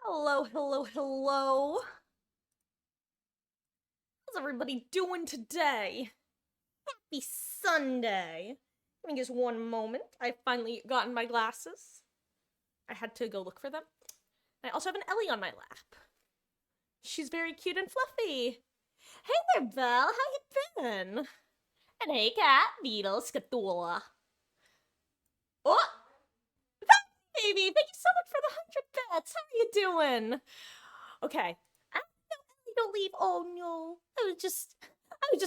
Hello, hello, hello. How's everybody doing today? Happy Sunday. Give me just one moment. I've finally gotten my glasses. I had to go look for them. I also have an Ellie on my lap. She's very cute and fluffy. Hey there, Belle. How you been? And hey, Cat, Beetle, Scatula. Oh! Baby, thank you so much for the 100 bits. How are you doing? Okay. Don't leave. Oh no. I was just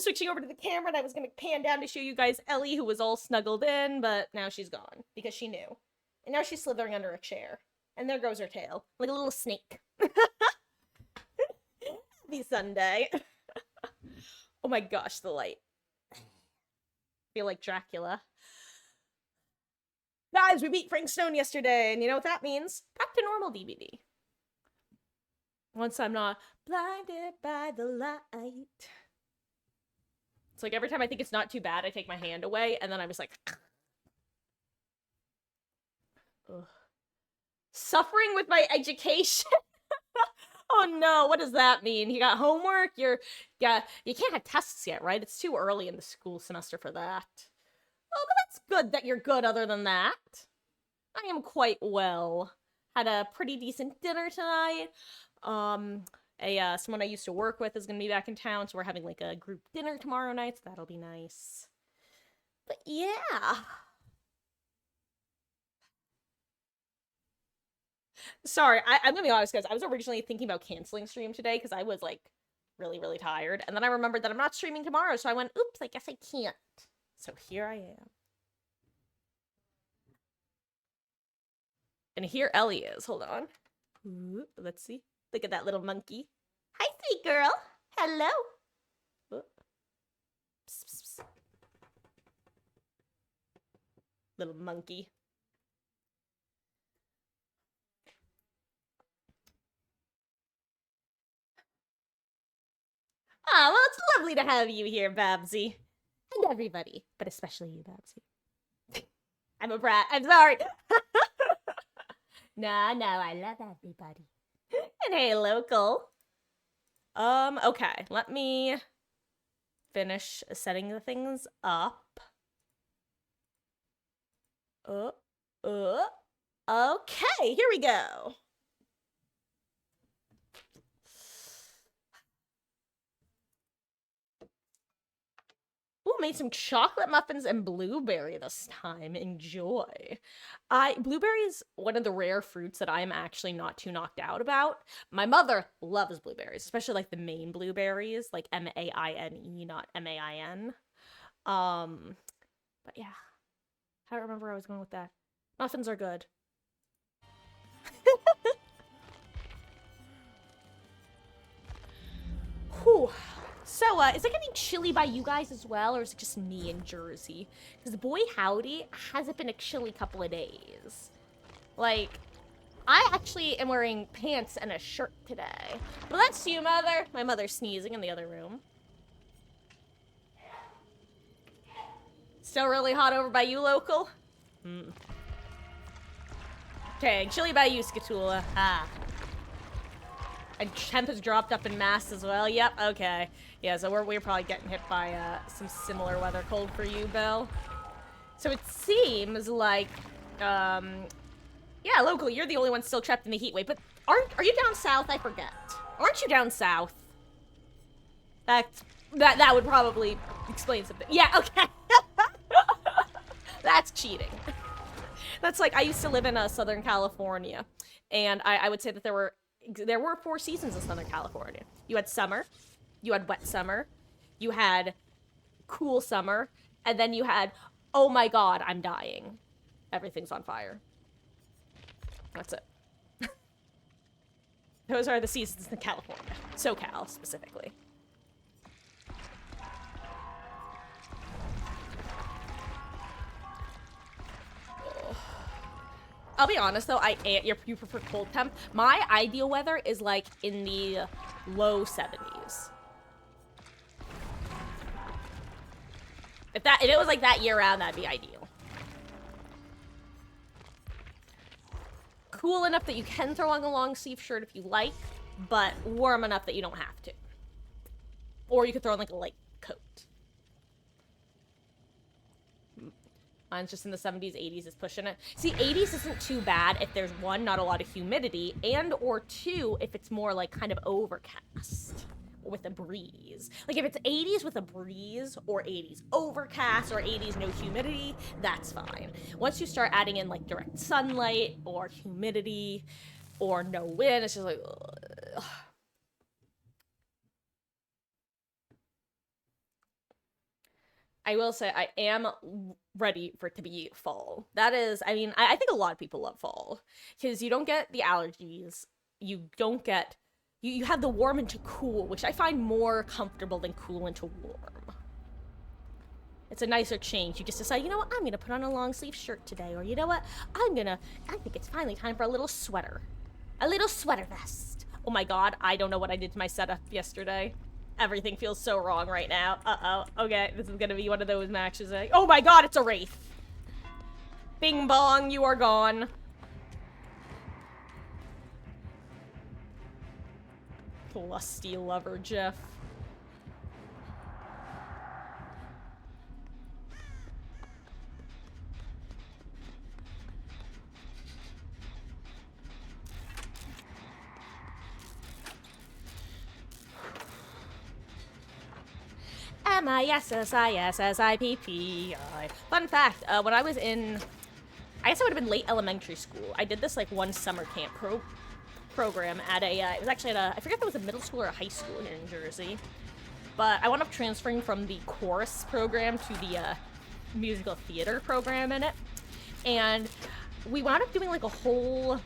switching over to the camera and I was gonna pan down to show you guys Ellie, who was all snuggled in, but now she's gone because she knew. And now she's slithering under a chair. And there goes her tail. Like a little snake. Happy Sunday. Oh my gosh, the light. I feel like Dracula. Guys, we beat Frank Stone yesterday, and you know what that means? Back to normal DBD. Once I'm not blinded by the light. It's like every time I think it's not too bad, I take my hand away, and then I'm just like... Ugh. Suffering with my education? Oh no, what does that mean? You got homework? You can't have tests yet, right? It's too early in the school semester for that. Oh, but that's good that you're good other than that. I am quite well. Had a pretty decent dinner tonight. Someone I used to work with is gonna be back in town, so we're having like a group dinner tomorrow night, so that'll be nice. But yeah. Sorry, I'm gonna be honest, guys. I was originally thinking about canceling stream today because I was like really, really tired. And then I remembered that I'm not streaming tomorrow, so I went, oops, I guess I can't. So here I am. And here Ellie is. Hold on. Ooh, let's see. Look at that little monkey. Hi, sweet girl. Hello. Ooh. Psst, psst, psst. Little monkey. Ah, well, it's lovely to have you here, Babsy. And everybody, but especially you, Babsy. I'm a brat. I'm sorry. No, I love everybody. And hey, local. Okay. Let me finish setting the things up. Okay, here we go. Ooh, made some chocolate muffins and blueberry this time. Enjoy. Blueberry is one of the rare fruits that I'm actually not too knocked out about. My mother loves blueberries, especially like the main blueberries, like M-A-I-N-E, not M-A-I-N. But yeah. I don't remember where I was going with that. Muffins are good. Whew. So, is it getting chilly by you guys as well, or is it just me in Jersey? Because boy howdy, has it been a chilly couple of days. Like, I actually am wearing pants and a shirt today. Bless you, Mother! My mother's sneezing in the other room. Still really hot over by you, local? Okay, chilly by you, Scatula. Ah. And temp has dropped up in Mass as well. Yep, okay. Yeah, so we're probably getting hit by some similar weather cold for you, Belle. So it seems like, yeah, local, you're the only one still trapped in the heat wave. But are you down south? I forget. Aren't you down south? That would probably explain something. Yeah, okay. That's cheating. That's like, I used to live in Southern California, and I would say that there were 4 seasons in Southern California. You had summer, you had wet summer, you had cool summer, and then you had, oh my god, I'm dying. Everything's on fire. That's it. Those are the seasons in California. SoCal, specifically. I'll be honest though, you prefer cold temp. My ideal weather is like in the low 70s. If it was like that year round, that'd be ideal. cool enough that you can throw on a long sleeve shirt if you like, but warm enough that you don't have to. Or you could throw on like a light coat. Mine's just in the 70s, 80s is pushing it. See, 80s isn't too bad if there's one, not a lot of humidity, and or two, if it's more like kind of overcast with a breeze. Like if it's 80s with a breeze, or 80s overcast, or 80s no humidity, that's fine. Once you start adding in like direct sunlight or humidity or no wind, it's just like, ugh. I will say I am ready for it to be fall. That is, I mean, I think a lot of people love fall because you don't get the allergies. You don't get, you have the warm into cool, which I find more comfortable than cool into warm. It's a nicer change. You just decide, you know what, I'm going to put on a long sleeve shirt today. Or you know what, I think it's finally time for a little sweater. A little sweater vest. Oh my god, I don't know what I did to my setup yesterday. Everything feels so wrong right now. Uh-oh. Okay, this is gonna be one of those matches. Oh my god, it's a wraith. Bing bong, you are gone. Lusty lover, Jeff. M-I-S-S-I-S-S-I-P-P-I. Fun fact, when I was in, I guess I would have been late elementary school, I did this like one summer camp program at a, it was actually at a, I forget if it was a middle school or a high school here in Jersey, but I wound up transferring from the chorus program to the musical theater program in it, and we wound up doing like a whole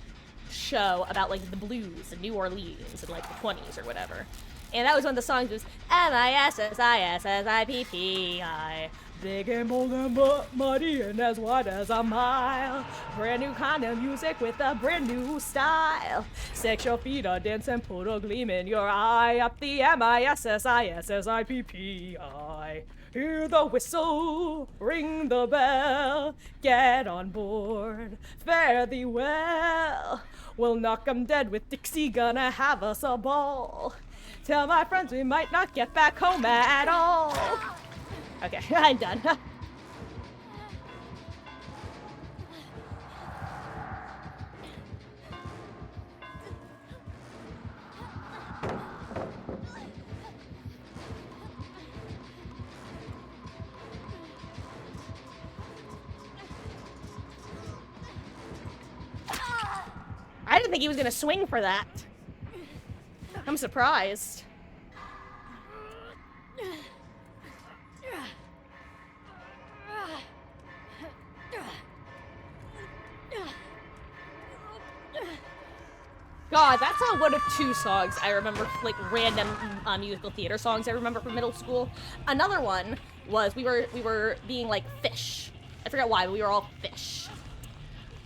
show about like the blues in New Orleans in like the 20s or whatever. And that was one of the songs was M-I-S-S-I-S-S-I-P-P-I. Big and bold and muddy and as wide as a mile. Brand new kind of music with a brand new style. Sexual feet are dancing, put a gleam in your eye. Up the M-I-S-S-I-S-S-I-P-P-I. Hear the whistle, ring the bell. Get on board, fare thee well. We'll knock 'em dead with Dixie, gonna have us a ball. Tell my friends we might not get back home at all. Okay, I'm done. I didn't think he was gonna swing for that. I'm surprised. God, that's one of two songs I remember, like random musical theater songs I remember from middle school. Another one was we were being like fish. I forgot why, but we were all fish.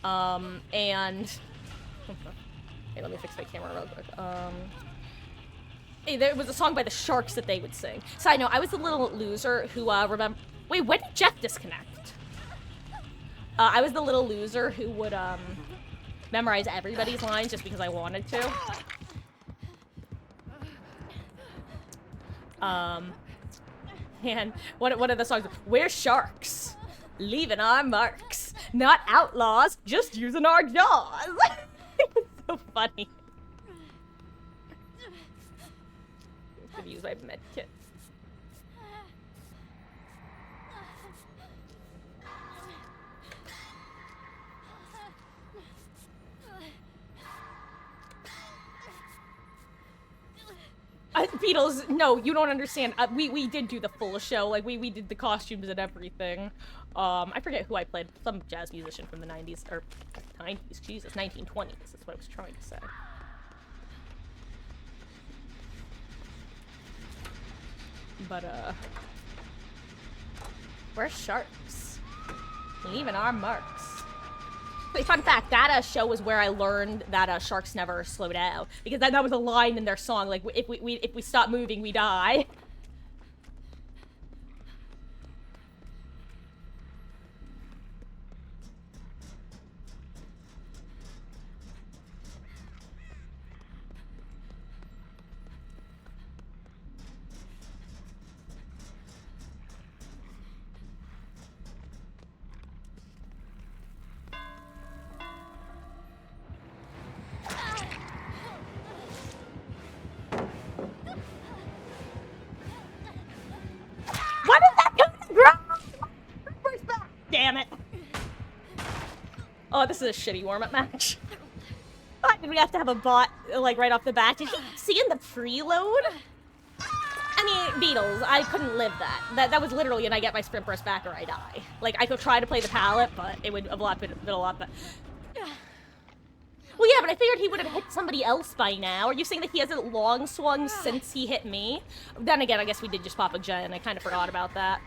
And hey, let me fix my camera real quick. Hey, there was a song by the Sharks that they would sing. Side note, I was the little loser who remember. Wait, when did Jeff disconnect? I was the little loser who would memorize everybody's lines just because I wanted to. And one of the songs, we're sharks, leaving our marks, not outlaws, just using our jaws. It was so funny. I'm gonna use my med kit. Beatles, no, you don't understand. We did do the full show. Like, we did the costumes and everything. I forget who I played. Some jazz musician from the 90s, or 90s, Jesus, 1920s. That's what I was trying to say. But, we're sharks. Leaving our marks. Wait, fun fact, that show was where I learned that sharks never slow down, because that was a line in their song, like if we stop moving, we die. Oh, this is a shitty warm-up match. Why did we have to have a bot, like, right off the bat? Did he see in the preload? I mean, Beatles, I couldn't live that. That was literally and I get my sprint burst back or I die. Like, I could try to play the pallet, but it would have been a lot better. Well, yeah, but I figured he would have hit somebody else by now. Are you saying that he hasn't long swung since he hit me? Then again, I guess we did just pop a gen. I kind of forgot about that.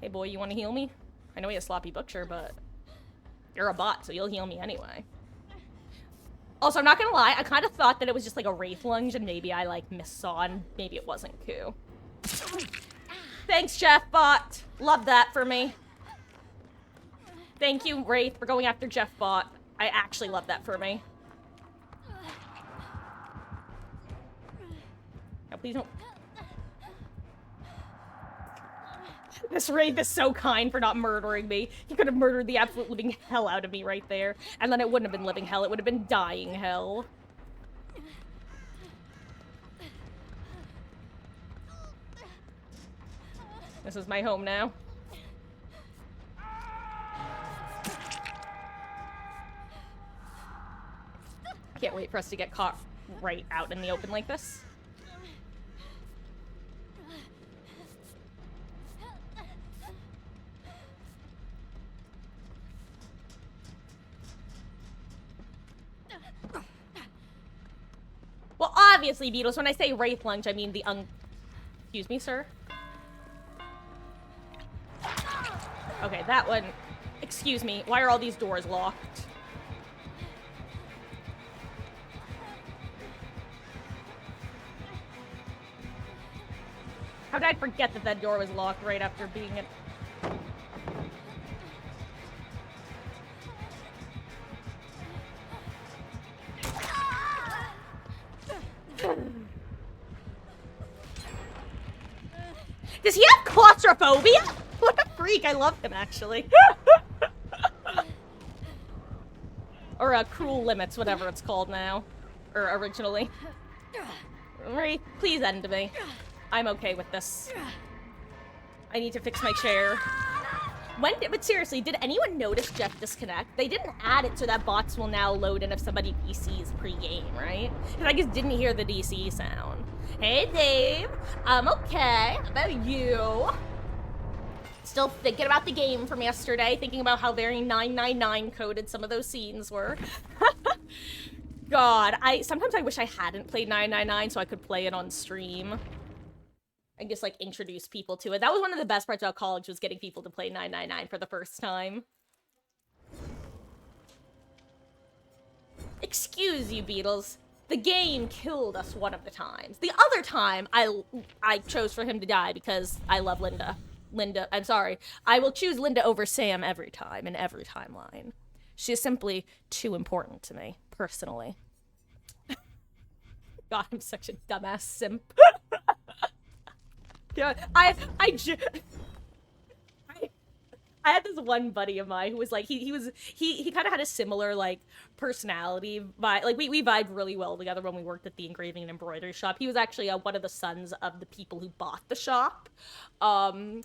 Hey, boy, you want to heal me? I know he has sloppy butcher, but you're a bot, so you'll heal me anyway. Also, I'm not gonna lie, I kind of thought that it was just like a Wraith lunge, and maybe I like missaw, and maybe it wasn't Q. Thanks, Jeff Bot. Love that for me. Thank you, Wraith, for going after Jeff Bot. I actually love that for me. Now, please don't. This Wraith is so kind for not murdering me. He could have murdered the absolute living hell out of me right there. And then it wouldn't have been living hell, it would have been dying hell. This is my home now. Can't wait for us to get caught right out in the open like this. Well, obviously, Beatles, when I say Wraith lunge, I mean the Excuse me, sir? Okay, that one... Excuse me, why are all these doors locked? How did I forget that that door was locked right after being in... Does he have claustrophobia? What a freak, I love him actually. Or cruel limits, whatever it's called now. Or originally. Wraith, please end me. I'm okay with this. I need to fix my chair. But seriously, did anyone notice Jeff disconnect? They didn't add it so that bots will now load in if somebody DCs pre-game, right? Because I just didn't hear the DC sound. Hey, Dave. I'm okay. How about you? Still thinking about the game from yesterday, thinking about how very 999 coded some of those scenes were. God, sometimes I wish I hadn't played 999 so I could play it on stream. And just, like, introduce people to it. That was one of the best parts about college, was getting people to play 999 for the first time. Excuse you, Beatles. The game killed us one of the times. The other time, I chose for him to die because I love Linda. I'm sorry. I will choose Linda over Sam every time, in every timeline. She is simply too important to me, personally. God, I'm such a dumbass simp. God, I had this one buddy of mine who was like, he kind of had a similar, like, personality vibe. Like, we vibed really well together when we worked at the engraving and embroidery shop. He was actually one of the sons of the people who bought the shop. And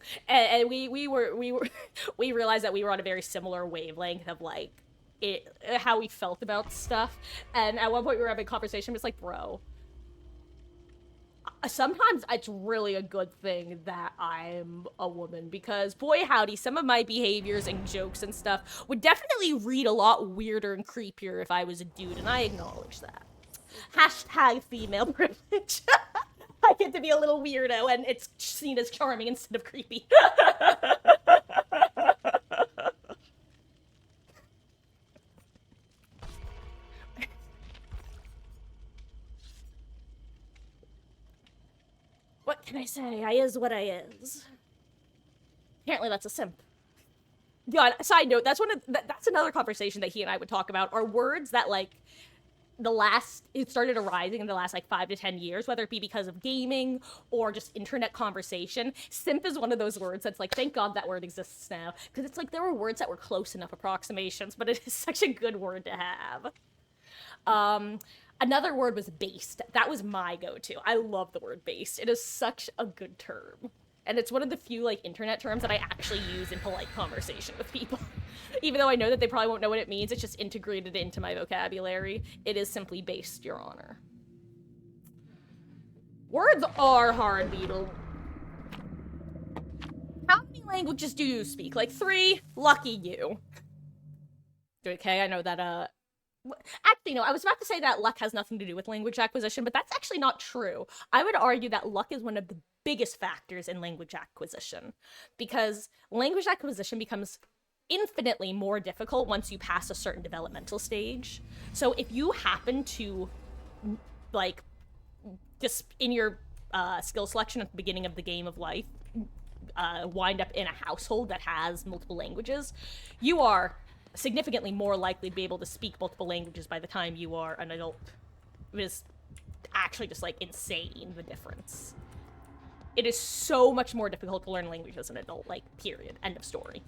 we realized that we were on a very similar wavelength of, like, how we felt about stuff. And at one point we were having a conversation, it's like, bro, sometimes it's really a good thing that I'm a woman, because boy howdy, some of my behaviors and jokes and stuff would definitely read a lot weirder and creepier if I was a dude, and I acknowledge that. Hashtag female privilege. I get to be a little weirdo, and it's seen as charming instead of creepy. What can I say? I is what I is. Apparently that's a simp. God, side note, that's another conversation that he and I would talk about, are words that, like, it started arising in the last, like, 5 to 10 years, whether it be because of gaming or just internet conversation. Simp is one of those words that's like, thank God that word exists now. Because it's like, there were words that were close enough approximations, but it is such a good word to have. Another word was based. That was my go-to. I love the word based. It is such a good term. And it's one of the few, like, internet terms that I actually use in polite conversation with people. Even though I know that they probably won't know what it means, it's just integrated into my vocabulary. It is simply based, Your Honor. Words are hard, Beetle. How many languages do you speak? Like 3? Lucky you. Okay, I know that, actually, no, I was about to say that luck has nothing to do with language acquisition, but that's actually not true. I would argue that luck is one of the biggest factors in language acquisition, because language acquisition becomes infinitely more difficult once you pass a certain developmental stage. So if you happen to, like, just in your skill selection at the beginning of the game of life, wind up in a household that has multiple languages, you are significantly more likely to be able to speak multiple languages by the time you are an adult. It is actually just, like, insane, the difference. It is so much more difficult to learn language as an adult, like, period. End of story.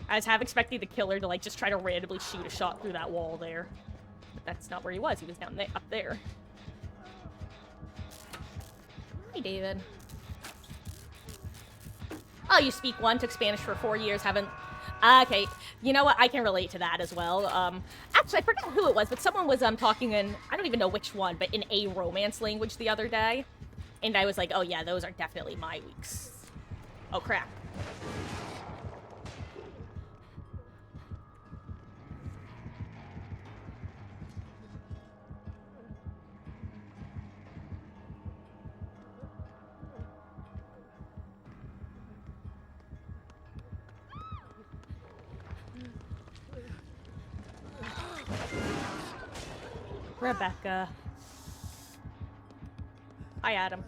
I was half expecting the killer to, like, just try to randomly shoot a shot through that wall there. But that's not where he was. He was down there, up there. Hey, David. Oh, you speak one, took Spanish for 4 years, haven't... Okay, you know what? I can relate to that as well. Actually, I forgot who it was, but someone was talking in, I don't even know which one, but in a romance language the other day. And I was like, oh yeah, those are definitely my weeks. Oh, crap. Rebecca. Hi, Adam.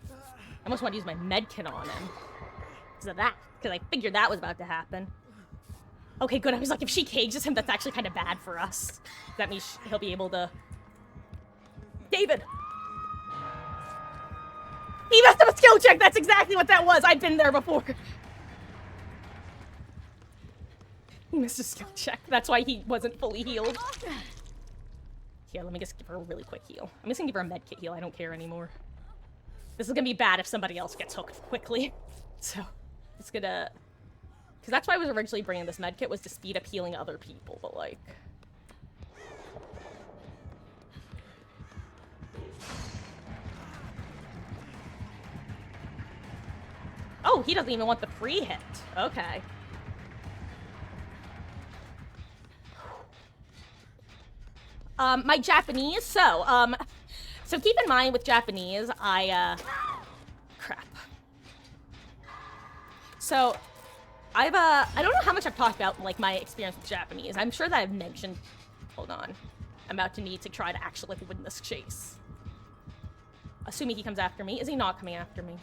I almost want to use my medkit on him. Because of that. Because I figured that was about to happen. Okay, good. I was like, if she cages him, that's actually kind of bad for us. That means he'll be able to... David! He messed up a skill check! That's exactly what that was! I've been there before. He missed a skill check. That's why he wasn't fully healed. Here, let me just give her a really quick heal. I'm just gonna give her a medkit heal. I don't care anymore. This is gonna be bad if somebody else gets hooked quickly. So, it's gonna... Because that's why I was originally bringing this medkit, was to speed up healing other people, but like... Oh, he doesn't even want the free hit. Okay. My Japanese, so keep in mind with Japanese, crap. So, I don't know how much I've talked about, like, my experience with Japanese. I'm sure that I've mentioned, hold on, I'm about to need to try to actually win this chase. Assuming he comes after me. Is he not coming after me?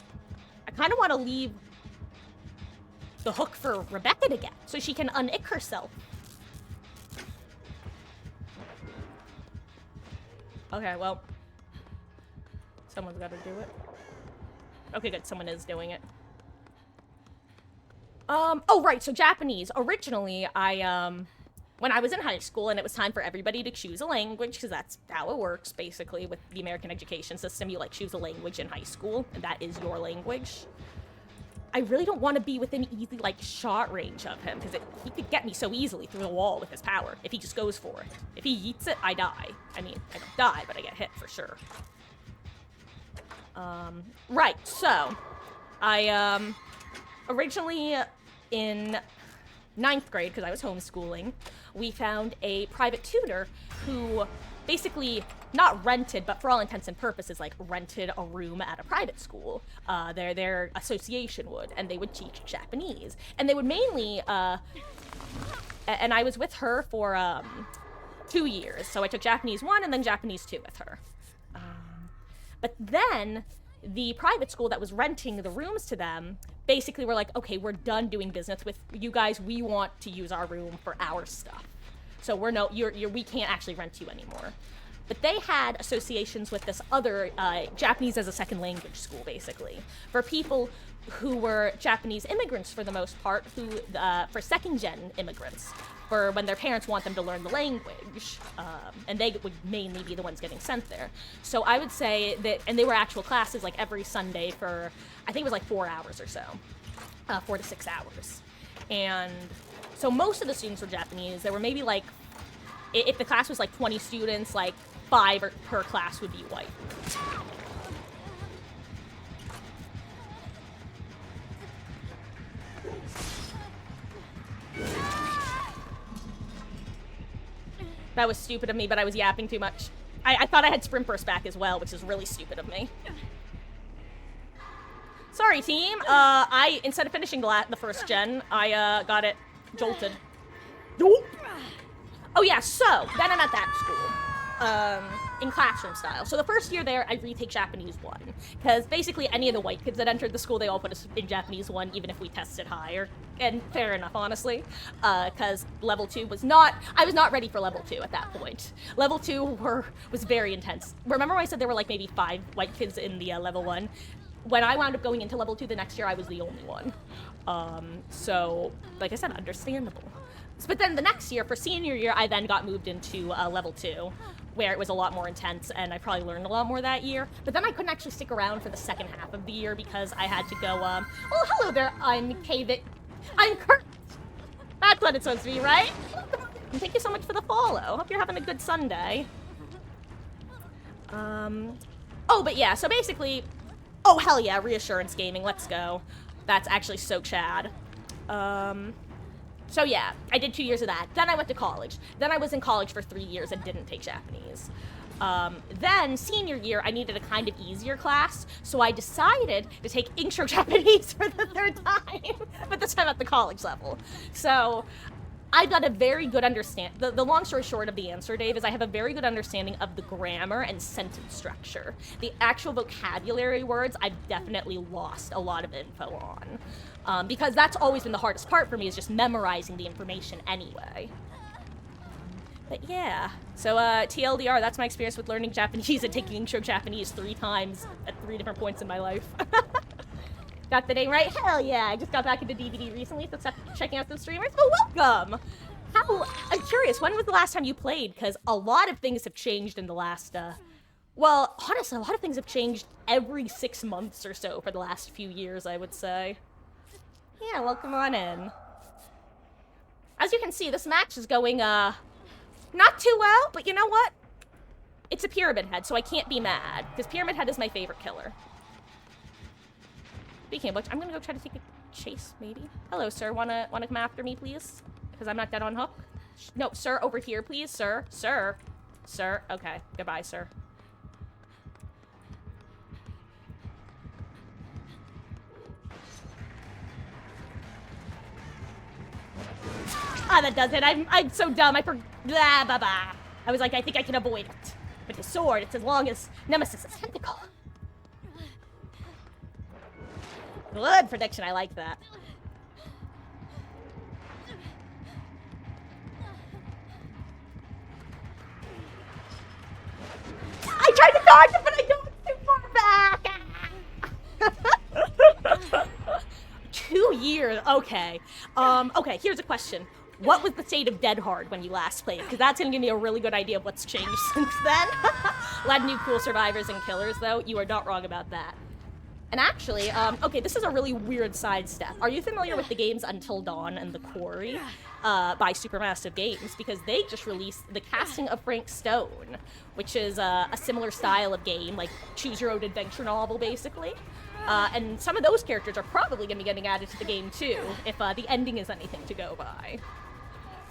I kind of want to leave the hook for Rebecca to get, so she can unick herself. Okay, well, someone's got to do it. Okay, good. Someone is doing it. Oh, right. So Japanese. Originally, when I was in high school and it was time for everybody to choose a language, because that's how it works, basically, with the American education system. You, like, choose a language in high school, and that is your language. I really don't want to be within easy, like, shot range of him, because he could get me so easily through the wall with his power, if he just goes for it. If he yeets it, I die. I mean, I don't die, but I get hit for sure. Right, so, I, originally in 9th grade, because I was homeschooling, we found a private tutor who basically not rented, but for all intents and purposes, like, rented a room at a private school. Their association would, and they would teach Japanese. And they would mainly, and I was with her for, 2 years. So I took Japanese 1 and then Japanese 2 with her. But then, the private school that was renting the rooms to them basically were like, okay, we're done doing business with you guys. We want to use our room for our stuff. So we can't actually rent you anymore. But they had associations with this other Japanese as a second language school, basically, for people who were Japanese immigrants for the most part, who, for second-gen immigrants, for when their parents want them to learn the language, and they would mainly be the ones getting sent there. So I would say that, and they were actual classes like every Sunday for, I think it was like 4 hours or so, 4 to 6 hours. And so most of the students were Japanese. There were maybe like, if the class was like 20 students, like 5 per class would be white. That was stupid of me, but I was yapping too much. I thought I had sprint burst back as well, which is really stupid of me. Sorry, team. Instead of finishing the first gen, I got it jolted. Oh yeah, so, then I'm at that school. In classroom style. So the first year there, I retake Japanese 1. Because basically any of the white kids that entered the school, they all put us in Japanese 1, even if we tested higher. And fair enough, honestly. Because level 2 was not, I was not ready for level 2 at that point. Level 2 was very intense. Remember when I said there were like maybe 5 white kids in the level 1? When I wound up going into level 2 the next year, I was the only one. So, like I said, understandable. But then the next year, for senior year, I then got moved into level 2, where it was a lot more intense, and I probably learned a lot more that year. But then I couldn't actually stick around for the second half of the year because I had to go, oh, hello there, I'm Kavit. I'm Kurt. That's what it's supposed to be, right? Thank you so much for the follow. Hope you're having a good Sunday. Oh, but yeah, so basically, oh, hell yeah, Reassurance Gaming, let's go. That's actually so Chad. So yeah, I did 2 years of that. Then I went to college. Then I was in college for 3 years and didn't take Japanese. Then, senior year, I needed a kind of easier class, so I decided to take Intro Japanese for the 3rd time, but this time at the college level. So, I've got a very good understanding. The long story short of the answer, Dave, is I have a very good understanding of the grammar and sentence structure. The actual vocabulary words, I've definitely lost a lot of info on. Because that's always been the hardest part for me, is just memorizing the information anyway. But yeah, so TLDR, that's my experience with learning Japanese and taking Intro Japanese 3 times at 3 different points in my life. Got the name right? Hell yeah, I just got back into DBD recently, so start checking out some streamers. Oh, welcome! I'm curious, when was the last time you played? Because a lot of things have changed in the last, well, honestly, a lot of things have changed every 6 months or so for the last few years, I would say. Yeah, welcome on in. As you can see, this match is going, not too well, but you know what? It's a Pyramid Head, so I can't be mad, because Pyramid Head is my favorite killer. Speaking of which, I'm gonna go try to take a chase, maybe. Hello, sir. Wanna come after me, please? Because I'm not dead on hook. No, sir, over here, please, sir. Sir. Sir. Okay. Goodbye, sir. Ah, that does it. I'm so dumb. I forgot. Blah, blah, blah. I was like, I think I can avoid it. With his sword, it's as long as Nemesis' tentacle. Good prediction. I like that. I tried to dodge it, but I don't too far back. 2 years. Okay. Okay, here's a question. What was the state of Dead Hard when you last played? Because that's going to give me a really good idea of what's changed since then. A lot of new cool survivors and killers, though. You are not wrong about that. And actually, okay, this is a really weird sidestep. Are you familiar with the games Until Dawn and The Quarry by Supermassive Games? Because they just released The Casting of Frank Stone, which is a similar style of game, like choose-your-own-adventure novel, basically. And some of those characters are probably going to be getting added to the game, too, if the ending is anything to go by.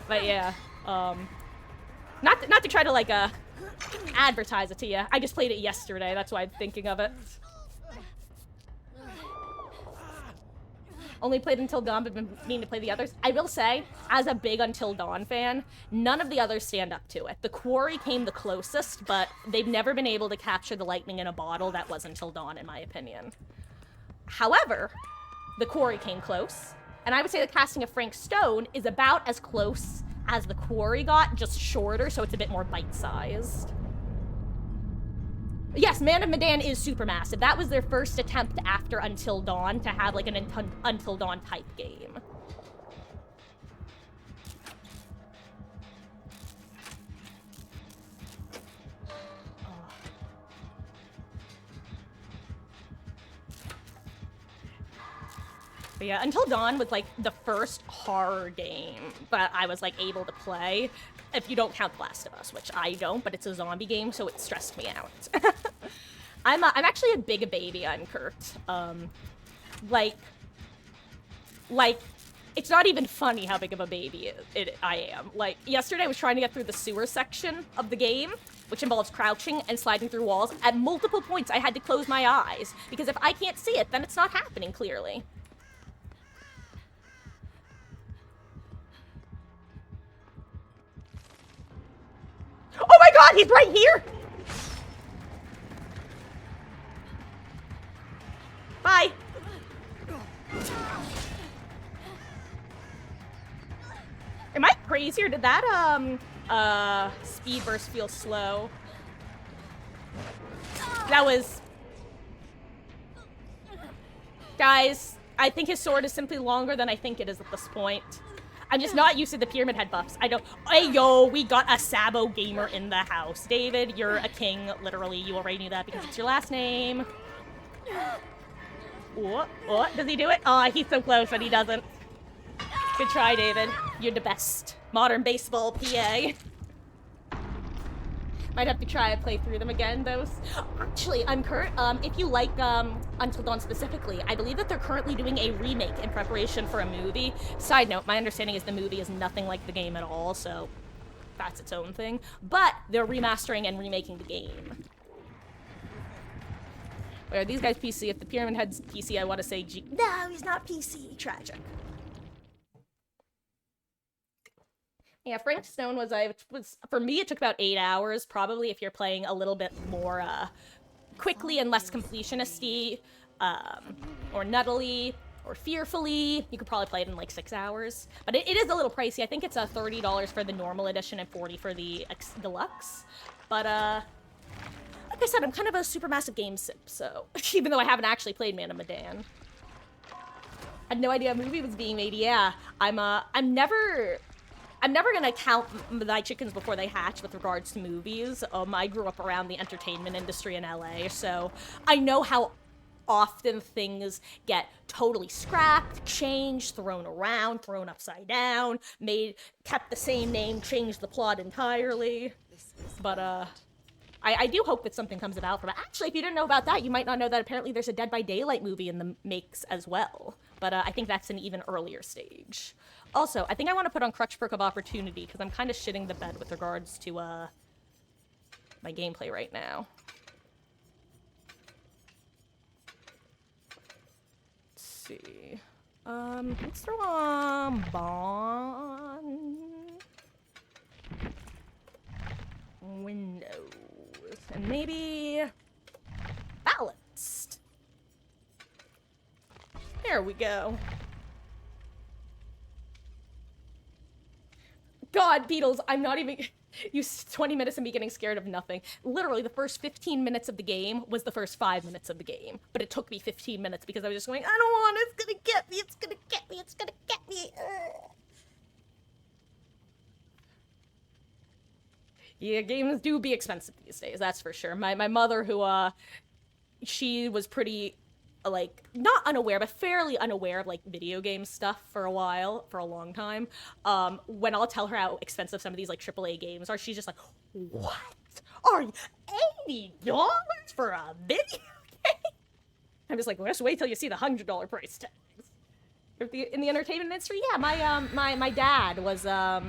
But yeah, not to try to, like, advertise it to you. I just played it yesterday, that's why I'm thinking of it. Only played Until Dawn, but been meaning to play the others. I will say, as a big Until Dawn fan, none of the others stand up to it. The Quarry came the closest, but they've never been able to capture the lightning in a bottle that was Until Dawn, in my opinion. However, the Quarry came close, and I would say the Casting of Frank Stone is about as close as the Quarry got, just shorter, so it's a bit more bite-sized. Yes, Man of Medan is supermassive. That was their first attempt after Until Dawn to have like an Until Dawn type game. But yeah, Until Dawn was like the first horror game that I was like able to play, if you don't count The Last of Us, which I don't, but it's a zombie game, so it stressed me out. I'm actually a big baby on Kurt. Like, it's not even funny how big of a baby I am. Like, yesterday I was trying to get through the sewer section of the game, which involves crouching and sliding through walls. At multiple points, I had to close my eyes, because if I can't see it, then it's not happening clearly. Oh my god, he's right here! Bye! Am I crazy, or did that, speed burst feel slow? That was... Guys, I think his sword is simply longer than I think it is at this point. I'm just not used to the Pyramid Head buffs. I don't... Hey, yo, we got a Sabo gamer in the house. David, you're a king, literally. You already knew that because it's your last name. What? Does he do it? Oh, he's so close, but he doesn't. Good try, David. You're the best. Modern baseball PA. Might have to try and play through them again, though. Actually, Kurt, if you like Until Dawn specifically, I believe that they're currently doing a remake in preparation for a movie. Side note, my understanding is the movie is nothing like the game at all, so that's its own thing. But they're remastering and remaking the game. Wait, are these guys PC? If the Pyramid Head's PC, I want to say G. No, he's not PC. Tragic. Yeah, Frank Stone was for me, it took about 8 hours, probably, if you're playing a little bit more quickly and less completionisty, or nuttily, or fearfully. You could probably play it in like 6 hours. But it is a little pricey. I think it's $30 for the normal edition and $40 for the deluxe. But like I said, I'm kind of a supermassive game simp, so even though I haven't actually played Man of Medan. I had no idea a movie was being made. Yeah, I'm never gonna count my chickens before they hatch with regards to movies. I grew up around the entertainment industry in LA, so I know how often things get totally scrapped, changed, thrown around, thrown upside down, kept the same name, changed the plot entirely. But I do hope that something comes about from it. Actually, if you didn't know about that, you might not know that apparently there's a Dead by Daylight movie in the makes as well. But I think that's an even earlier stage. Also, I think I want to put on Crutch Perk of Opportunity, because I'm kind of shitting the bed with regards to my gameplay right now. Let's see. Let's throw on Bond. Windows. And maybe Balanced. There we go. God, Beatles, I'm not even... You 20 minutes of me getting scared of nothing. Literally, the first 15 minutes of the game was the first 5 minutes of the game. But it took me 15 minutes because I was just going, I don't want it, it's gonna get me, it's gonna get me, it's gonna get me. Ugh. Yeah, games do be expensive these days, that's for sure. My mother, who, she was pretty... like, not unaware, but fairly unaware of, like, video game stuff for a long time. When I'll tell her how expensive some of these, like, AAA games are, she's just like, what? Are you $80 for a video game? I'm just like, well, just wait till you see the $100 price tags. In the entertainment industry, yeah, my dad was, I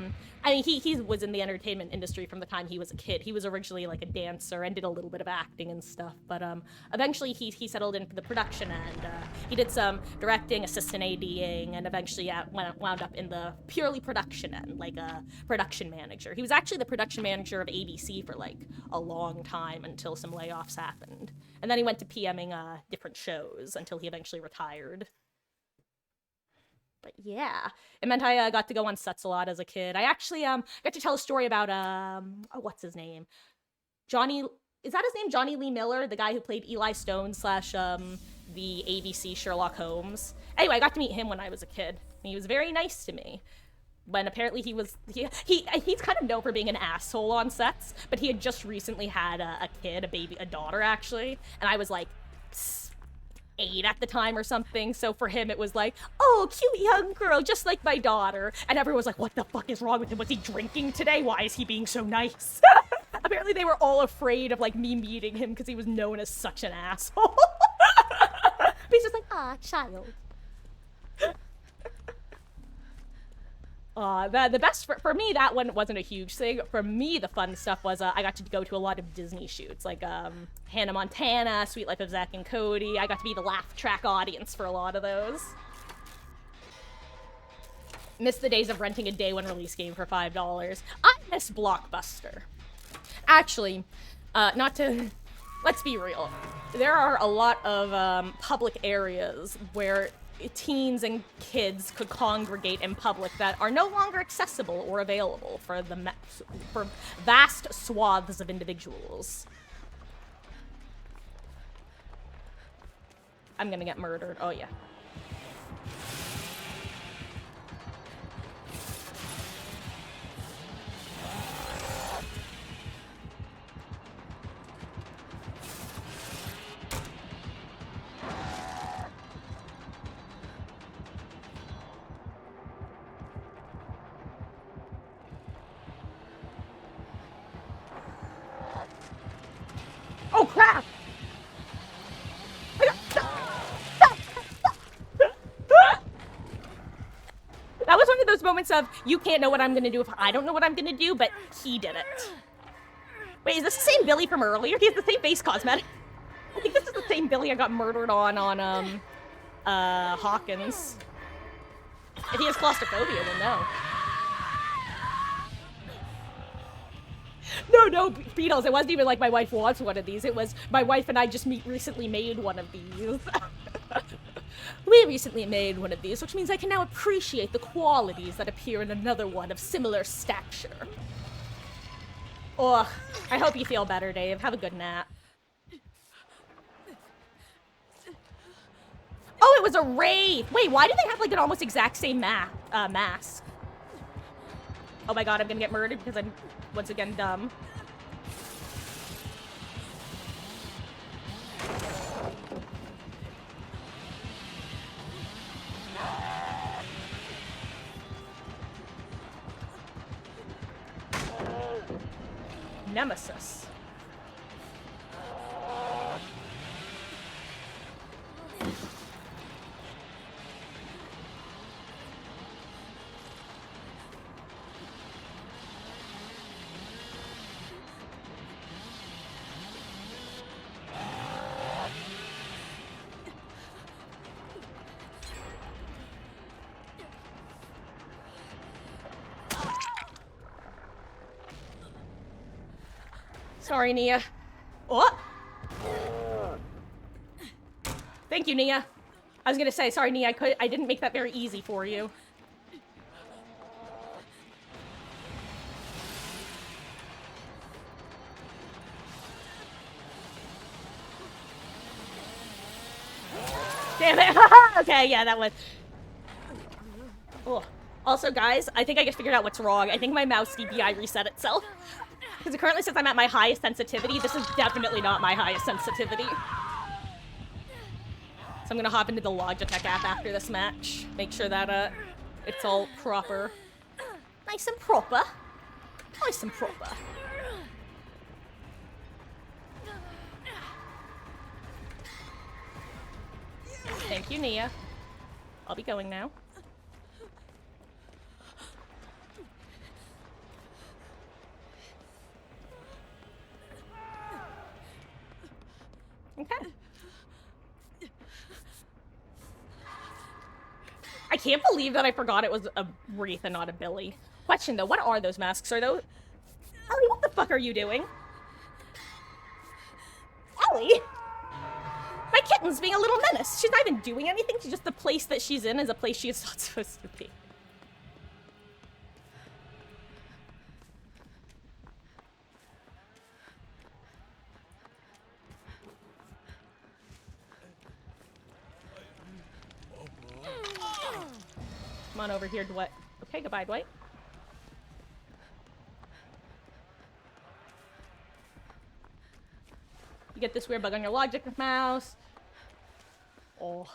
mean, he was in the entertainment industry from the time he was a kid. He was originally like a dancer and did a little bit of acting and stuff, but eventually he settled in for the production end. He did some directing, assistant ADing, and eventually wound up in the purely production end, like a production manager. He was actually the production manager of ABC for like a long time until some layoffs happened. And then he went to PMing different shows until he eventually retired. But yeah, it meant I got to go on sets a lot as a kid. I actually got to tell a story about what's his name? Johnny is that his name? Johnny Lee Miller, the guy who played Eli Stone slash the ABC Sherlock Holmes. Anyway, I got to meet him when I was a kid. He was very nice to me. When apparently he's kind of known for being an asshole on sets, but he had just recently had a kid, a daughter actually, and I was like 8 at the time or something, so for him it was like, oh, cute young girl, just like my daughter, and everyone was like, what the fuck is wrong with him? Was he drinking today? Why is he being so nice? Apparently they were all afraid of like me meeting him because he was known as such an asshole. But he's just like, ah, child. The best for me, that one wasn't a huge thing. For me, the fun stuff was I got to go to a lot of Disney shoots, like Hannah Montana, Sweet Life of Zack and Cody. I got to be the laugh track audience for a lot of those. Miss the days of renting a day one release game for $5. I miss Blockbuster. Actually, let's be real. There are a lot of public areas where teens and kids could congregate in public that are no longer accessible or available for vast swaths of individuals. I'm gonna get murdered. Oh yeah. Oh crap! That was one of those moments of, you can't know what I'm gonna do if I don't know what I'm gonna do, but he did it. Wait, is this the same Billy from earlier? He has the same base cosmetic. I think this is the same Billy I got murdered on Hawkins. If he has claustrophobia, then no. No, Beatles, it wasn't even like my wife wants one of these. It was my wife and I just recently made one of these. We recently made one of these, which means I can now appreciate the qualities that appear in another one of similar stature. Ugh, I hope you feel better, Dave. Have a good nap. Oh, it was a wraith! Wait, why do they have like an almost exact same mask? Oh my god, I'm gonna get murdered because I'm once again dumb. Nemesis. Sorry, Nia. Oh! Thank you, Nia. I was gonna say, sorry, Nia, I didn't make that very easy for you. Damn it! Okay, yeah, that was... Oh. Also, guys, I think I just figured out what's wrong. I think my mouse DPI reset itself. Because it currently says I'm at my highest sensitivity. This is definitely not my highest sensitivity. So I'm gonna hop into the Logitech app after this match. Make sure that, it's all proper. Nice and proper. Nice and proper. Thank you, Nia. I'll be going now. Okay. I can't believe that I forgot it was a wraith and not a Billy. Question though, what are those masks? Are those... Ellie, what the fuck are you doing? Ellie? My kitten's being a little menace. She's not even doing anything. She's just the place that she's in is a place she is not supposed to be. Come on over here, Dwight. Okay, goodbye, Dwight. You get this weird bug on your logic mouse. Oh.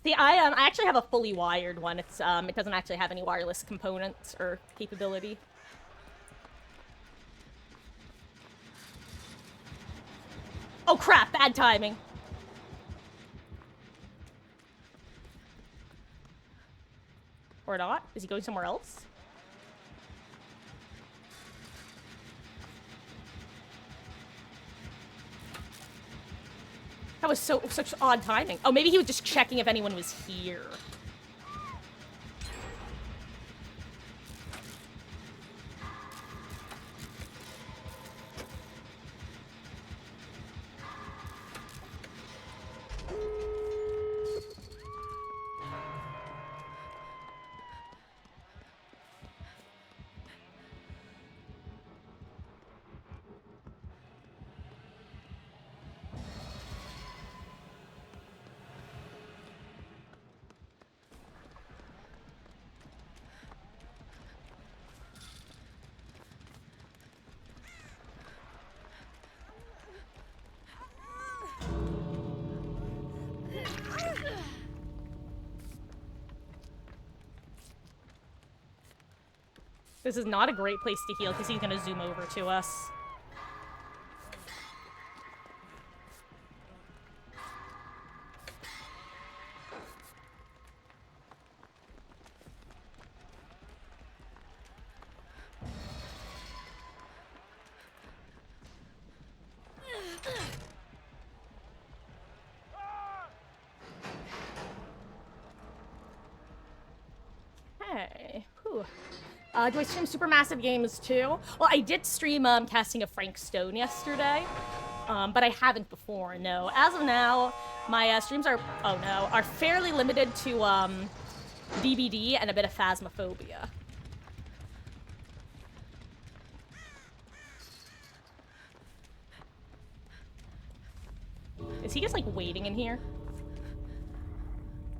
See, I actually have a fully wired one. It's it doesn't actually have any wireless components or capability. Oh crap, bad timing. Or not? Is he going somewhere else? That was such odd timing. Oh, maybe he was just checking if anyone was here. This is not a great place to heal because he's gonna zoom over to us. Hey, whew. Do I stream Supermassive Games too? Well, I did stream casting of Frank Stone yesterday, but I haven't before, no. As of now, my streams are, oh no, are fairly limited to DBD and a bit of Phasmophobia. Is he just like waiting in here?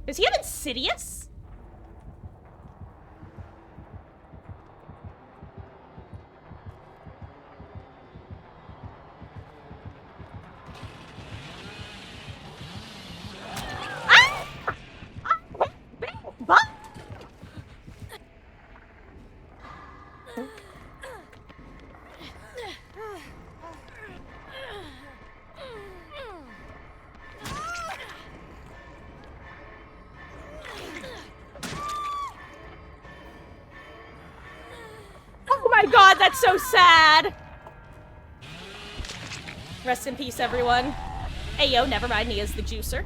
Does he have Insidious? God, that's so sad. Rest in peace, everyone. Hey, yo, never mind. He is the juicer.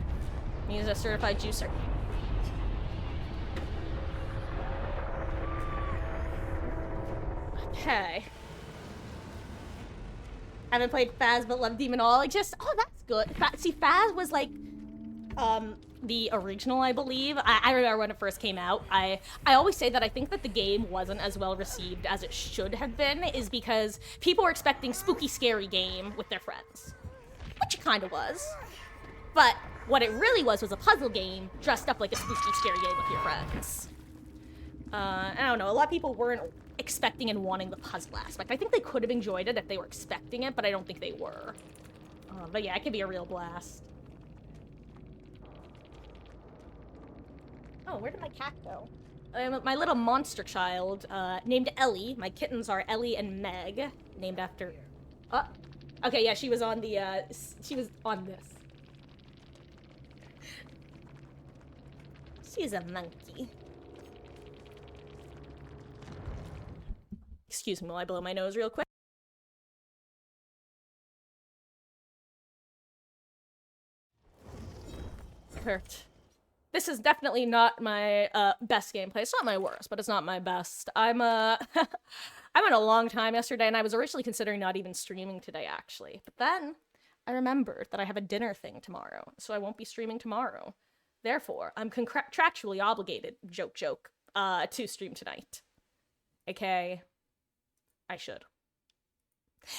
He is a certified juicer. Okay. Haven't played Phas, but love Demonologist. Oh, that's good. See, Phas was like, the original, I believe. I remember when it first came out. I always say that I think that the game wasn't as well received as it should have been, is because people were expecting spooky, scary game with their friends. Which it kind of was. But what it really was a puzzle game dressed up like a spooky, scary game with your friends. I don't know, a lot of people weren't expecting and wanting the puzzle aspect. I think they could have enjoyed it if they were expecting it, but I don't think they were. But yeah, it could be a real blast. Oh, where did my cat go? My little monster child, named Ellie. My kittens are Ellie and Meg, named after... Oh, okay, yeah, she was on the, she was on this. She's a monkey. Excuse me while I blow my nose real quick. Hurt. This is definitely not my best gameplay. It's not my worst, but it's not my best. I'm I went a long time yesterday, and I was originally considering not even streaming today, actually. But then I remembered that I have a dinner thing tomorrow, so I won't be streaming tomorrow. Therefore, I'm contractually obligated, joke, to stream tonight. Okay, I should.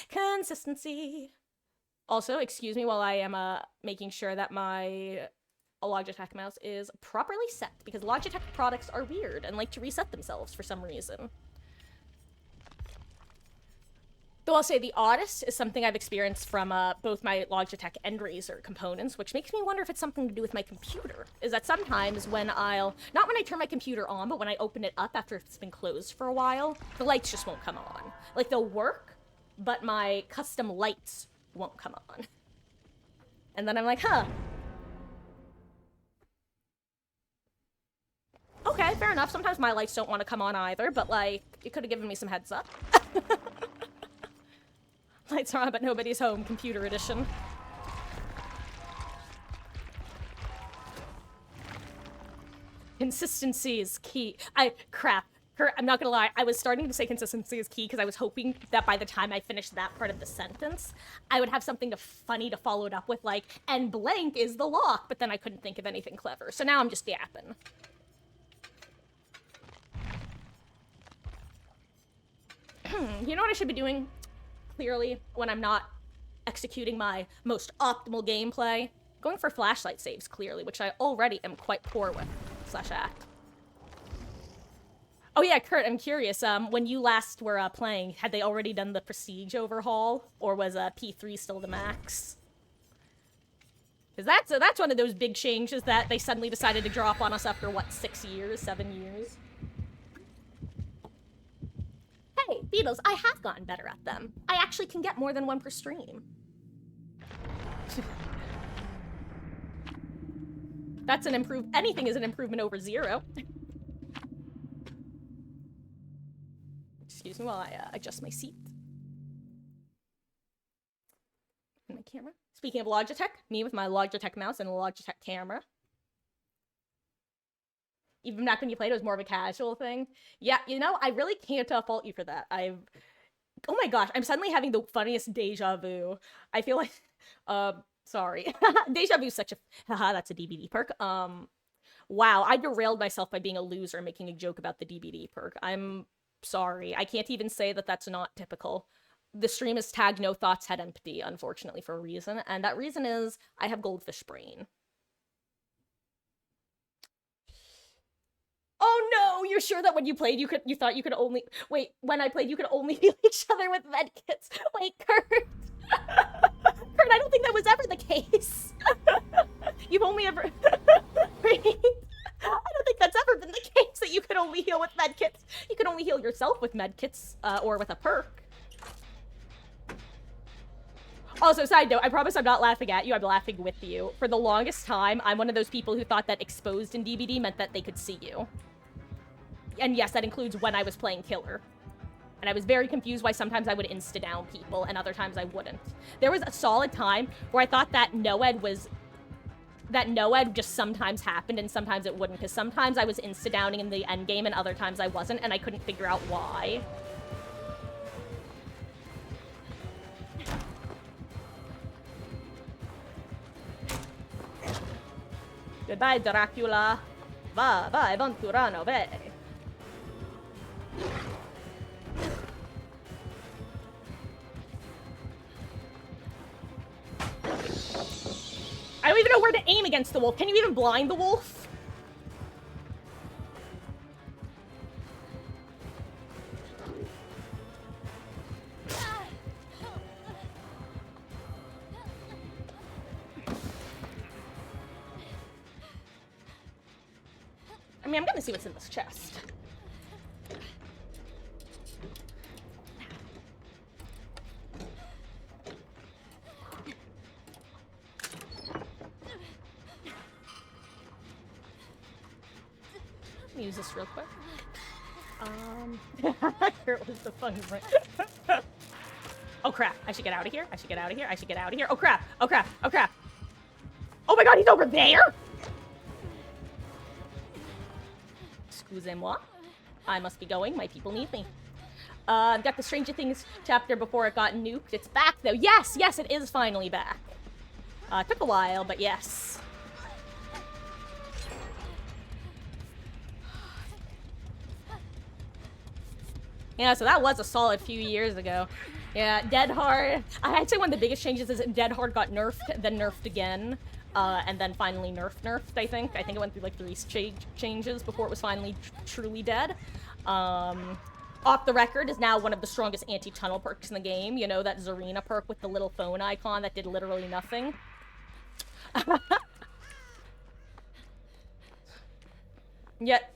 Consistency. Also, excuse me while I am making sure that my a Logitech mouse is properly set, because Logitech products are weird and like to reset themselves for some reason. Though I'll say the oddest is something I've experienced from both my Logitech and Razer components, which makes me wonder if it's something to do with my computer. Is that sometimes when not when I turn my computer on, but when I open it up after it's been closed for a while, the lights just won't come on. Like, they'll work, but my custom lights won't come on. And then I'm like, huh. Okay, fair enough. Sometimes my lights don't want to come on either, but like, you could have given me some heads up. Lights are on, but nobody's home, computer edition. Consistency is key. Crap. I'm not gonna lie, I was starting to say consistency is key because I was hoping that by the time I finished that part of the sentence, I would have something funny to follow it up with, like, and blank is the lock, but then I couldn't think of anything clever, so now I'm just yapping. You know what I should be doing? Clearly, when I'm not executing my most optimal gameplay, going for flashlight saves, clearly, which I already am quite poor with. /act. Oh yeah, Kurt, I'm curious, when you last were playing, had they already done the Prestige overhaul, or was P3 still the max? Because that's one of those big changes that they suddenly decided to drop on us after, what, 6 years, 7 years? Hey, Beatles, I have gotten better at them. I actually can get more than one per stream. That's an anything is an improvement over 0. Excuse me while I adjust my seat. And my camera. Speaking of Logitech, me with my Logitech mouse and a Logitech camera. Even back when you played, it was more of a casual thing. Yeah, you know, I really can't fault you for that. Oh my gosh, I'm suddenly having the funniest deja vu. I feel like, sorry. Deja vu is such a, haha, that's a DBD perk. Wow, I derailed myself by being a loser making a joke about the DBD perk. I'm sorry. I can't even say that that's not typical. The stream is tagged no thoughts head empty, unfortunately, for a reason, and that reason is I have goldfish brain. Oh no, you're sure that when you played you thought you could only when I played you could only heal each other with medkits. Wait, Kurt. Kurt, I don't think that was ever the case. You've only ever Wait. I don't think that's ever been the case that you could only heal with medkits. You could only heal yourself with medkits, or with a perk. Also, side note, I promise I'm not laughing at you, I'm laughing with you. For the longest time, I'm one of those people who thought that exposed in DBD meant that they could see you. And yes, that includes when I was playing Killer. And I was very confused why sometimes I would insta-down people and other times I wouldn't. There was a solid time where I thought that no-ed just sometimes happened and sometimes it wouldn't, because sometimes I was insta-downing in the endgame and other times I wasn't, and I couldn't figure out why. Goodbye, Dracula. Va, Venturano, ve. I don't even know where to aim against the wolf. Can you even blind the wolf? I mean, I'm gonna see what's in this chest. Let me use this real quick. Here was the fun right. Oh crap, I should get out of here. I should get out of here. I should get out of here. Oh crap, oh crap, oh crap. Oh my god, he's over there! Excusez-moi. I must be going. My people need me. Got the Stranger Things chapter before it got nuked. It's back, though. Yes, yes, it is finally back. Took a while, but yes. Yeah, so that was a solid few years ago. Yeah, Dead Hard. I'd say one of the biggest changes is that Dead Hard got nerfed, then nerfed again. and then finally nerfed, I think. I think it went through like 3 changes before it was finally truly dead. Off the record is now one of the strongest anti-tunnel perks in the game. You know, that Zarina perk with the little phone icon that did literally nothing? Yet,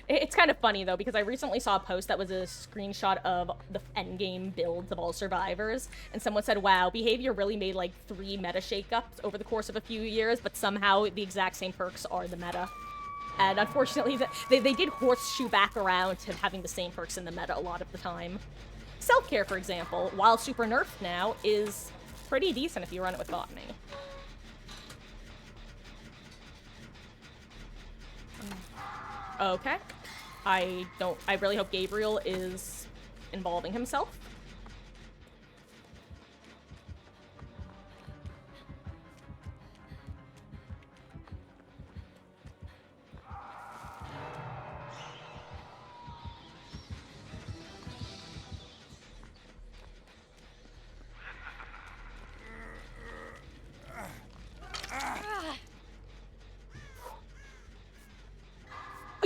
it's kind of funny though, because I recently saw a post that was a screenshot of the endgame builds of all survivors, and someone said, wow, behavior really made like 3 meta shakeups over the course of a few years, but somehow the exact same perks are the meta. And unfortunately, they did horseshoe back around to having the same perks in the meta a lot of the time. Self-care, for example, while super nerfed now, is pretty decent if you run it with botany. Okay. I really hope Gabriel is involving himself.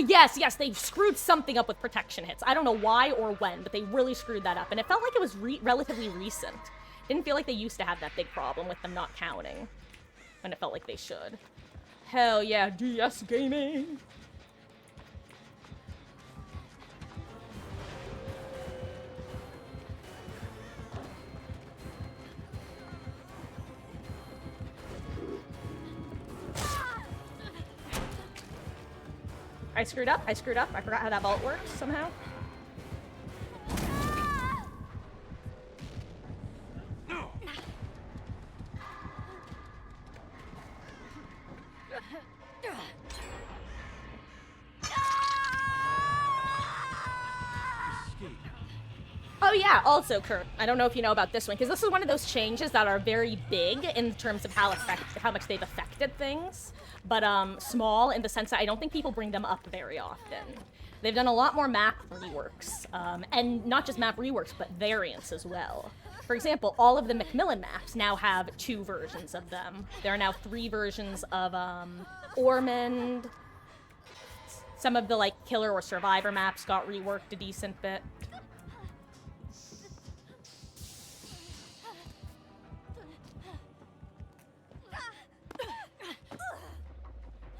Yes, they screwed something up with protection hits. I don't know why or when, but they really screwed that up. And it felt like it was relatively recent. Didn't feel like they used to have that big problem with them not counting. When it felt like they should. Hell yeah, DS gaming! I screwed up. I forgot how that vault works somehow. Oh yeah, also, Kurt, I don't know if you know about this one, because this is one of those changes that are very big in terms of how much they've affected things, but small in the sense that I don't think people bring them up very often. They've done a lot more map reworks, and not just map reworks, but variants as well. For example, all of the Macmillan maps now have 2 versions of them. There are now 3 versions of Ormond. Some of the like killer or survivor maps got reworked a decent bit.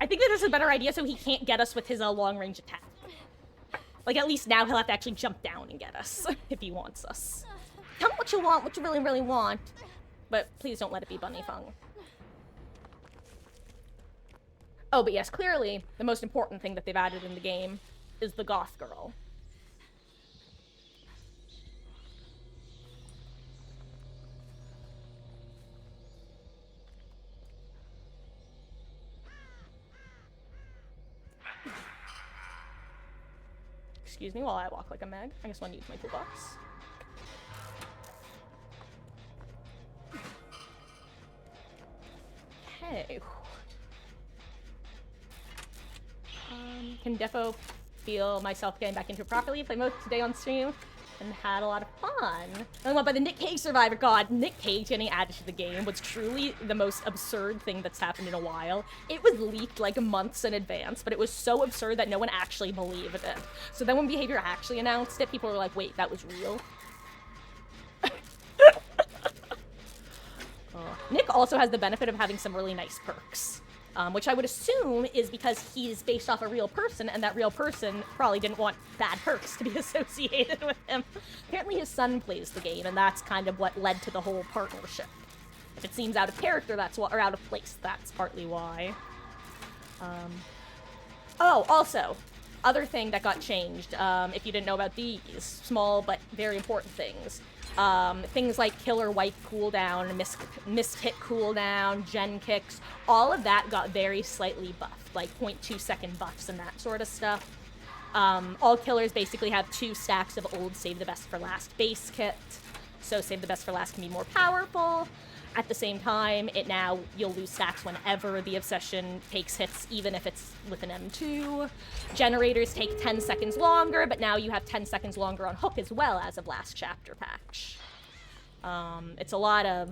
I think that this is a better idea so he can't get us with his long-range attack. Like, at least now he'll have to actually jump down and get us, if he wants us. Tell me what you want, what you really, really want. But please don't let it be Bunny Fung. Oh, but yes, clearly, the most important thing that they've added in the game is the goth girl. Excuse me while I walk like a Meg. I just want to use my toolbox. Okay. Can defo feel myself getting back into it properly. Played most today on stream and had a lot of fun. And by the Nick Cage survivor, God, Nick Cage getting added to the game was truly the most absurd thing that's happened in a while. It was leaked like months in advance, but it was so absurd that no one actually believed it. So then when Behavior actually announced it, people were like, wait, that was real? Nick also has the benefit of having some really nice perks. Which I would assume is because he's based off a real person, and that real person probably didn't want bad perks to be associated with him. Apparently his son plays the game, and that's kind of what led to the whole partnership. If it seems out of character, that's what, or out of place, that's partly why. Oh, also, other thing that got changed, if you didn't know about these, small but very important things. Things like killer wipe cooldown, missed hit cooldown, gen kicks, all of that got very slightly buffed, like 0.2 second buffs and that sort of stuff. All killers basically have 2 stacks of old Save the Best for Last base kit, so Save the Best for Last can be more powerful. At the same time, you'll lose stacks whenever the Obsession takes hits, even if it's with an M2. Generators take 10 seconds longer, but now you have 10 seconds longer on Hook as well as of last chapter patch. It's a lot of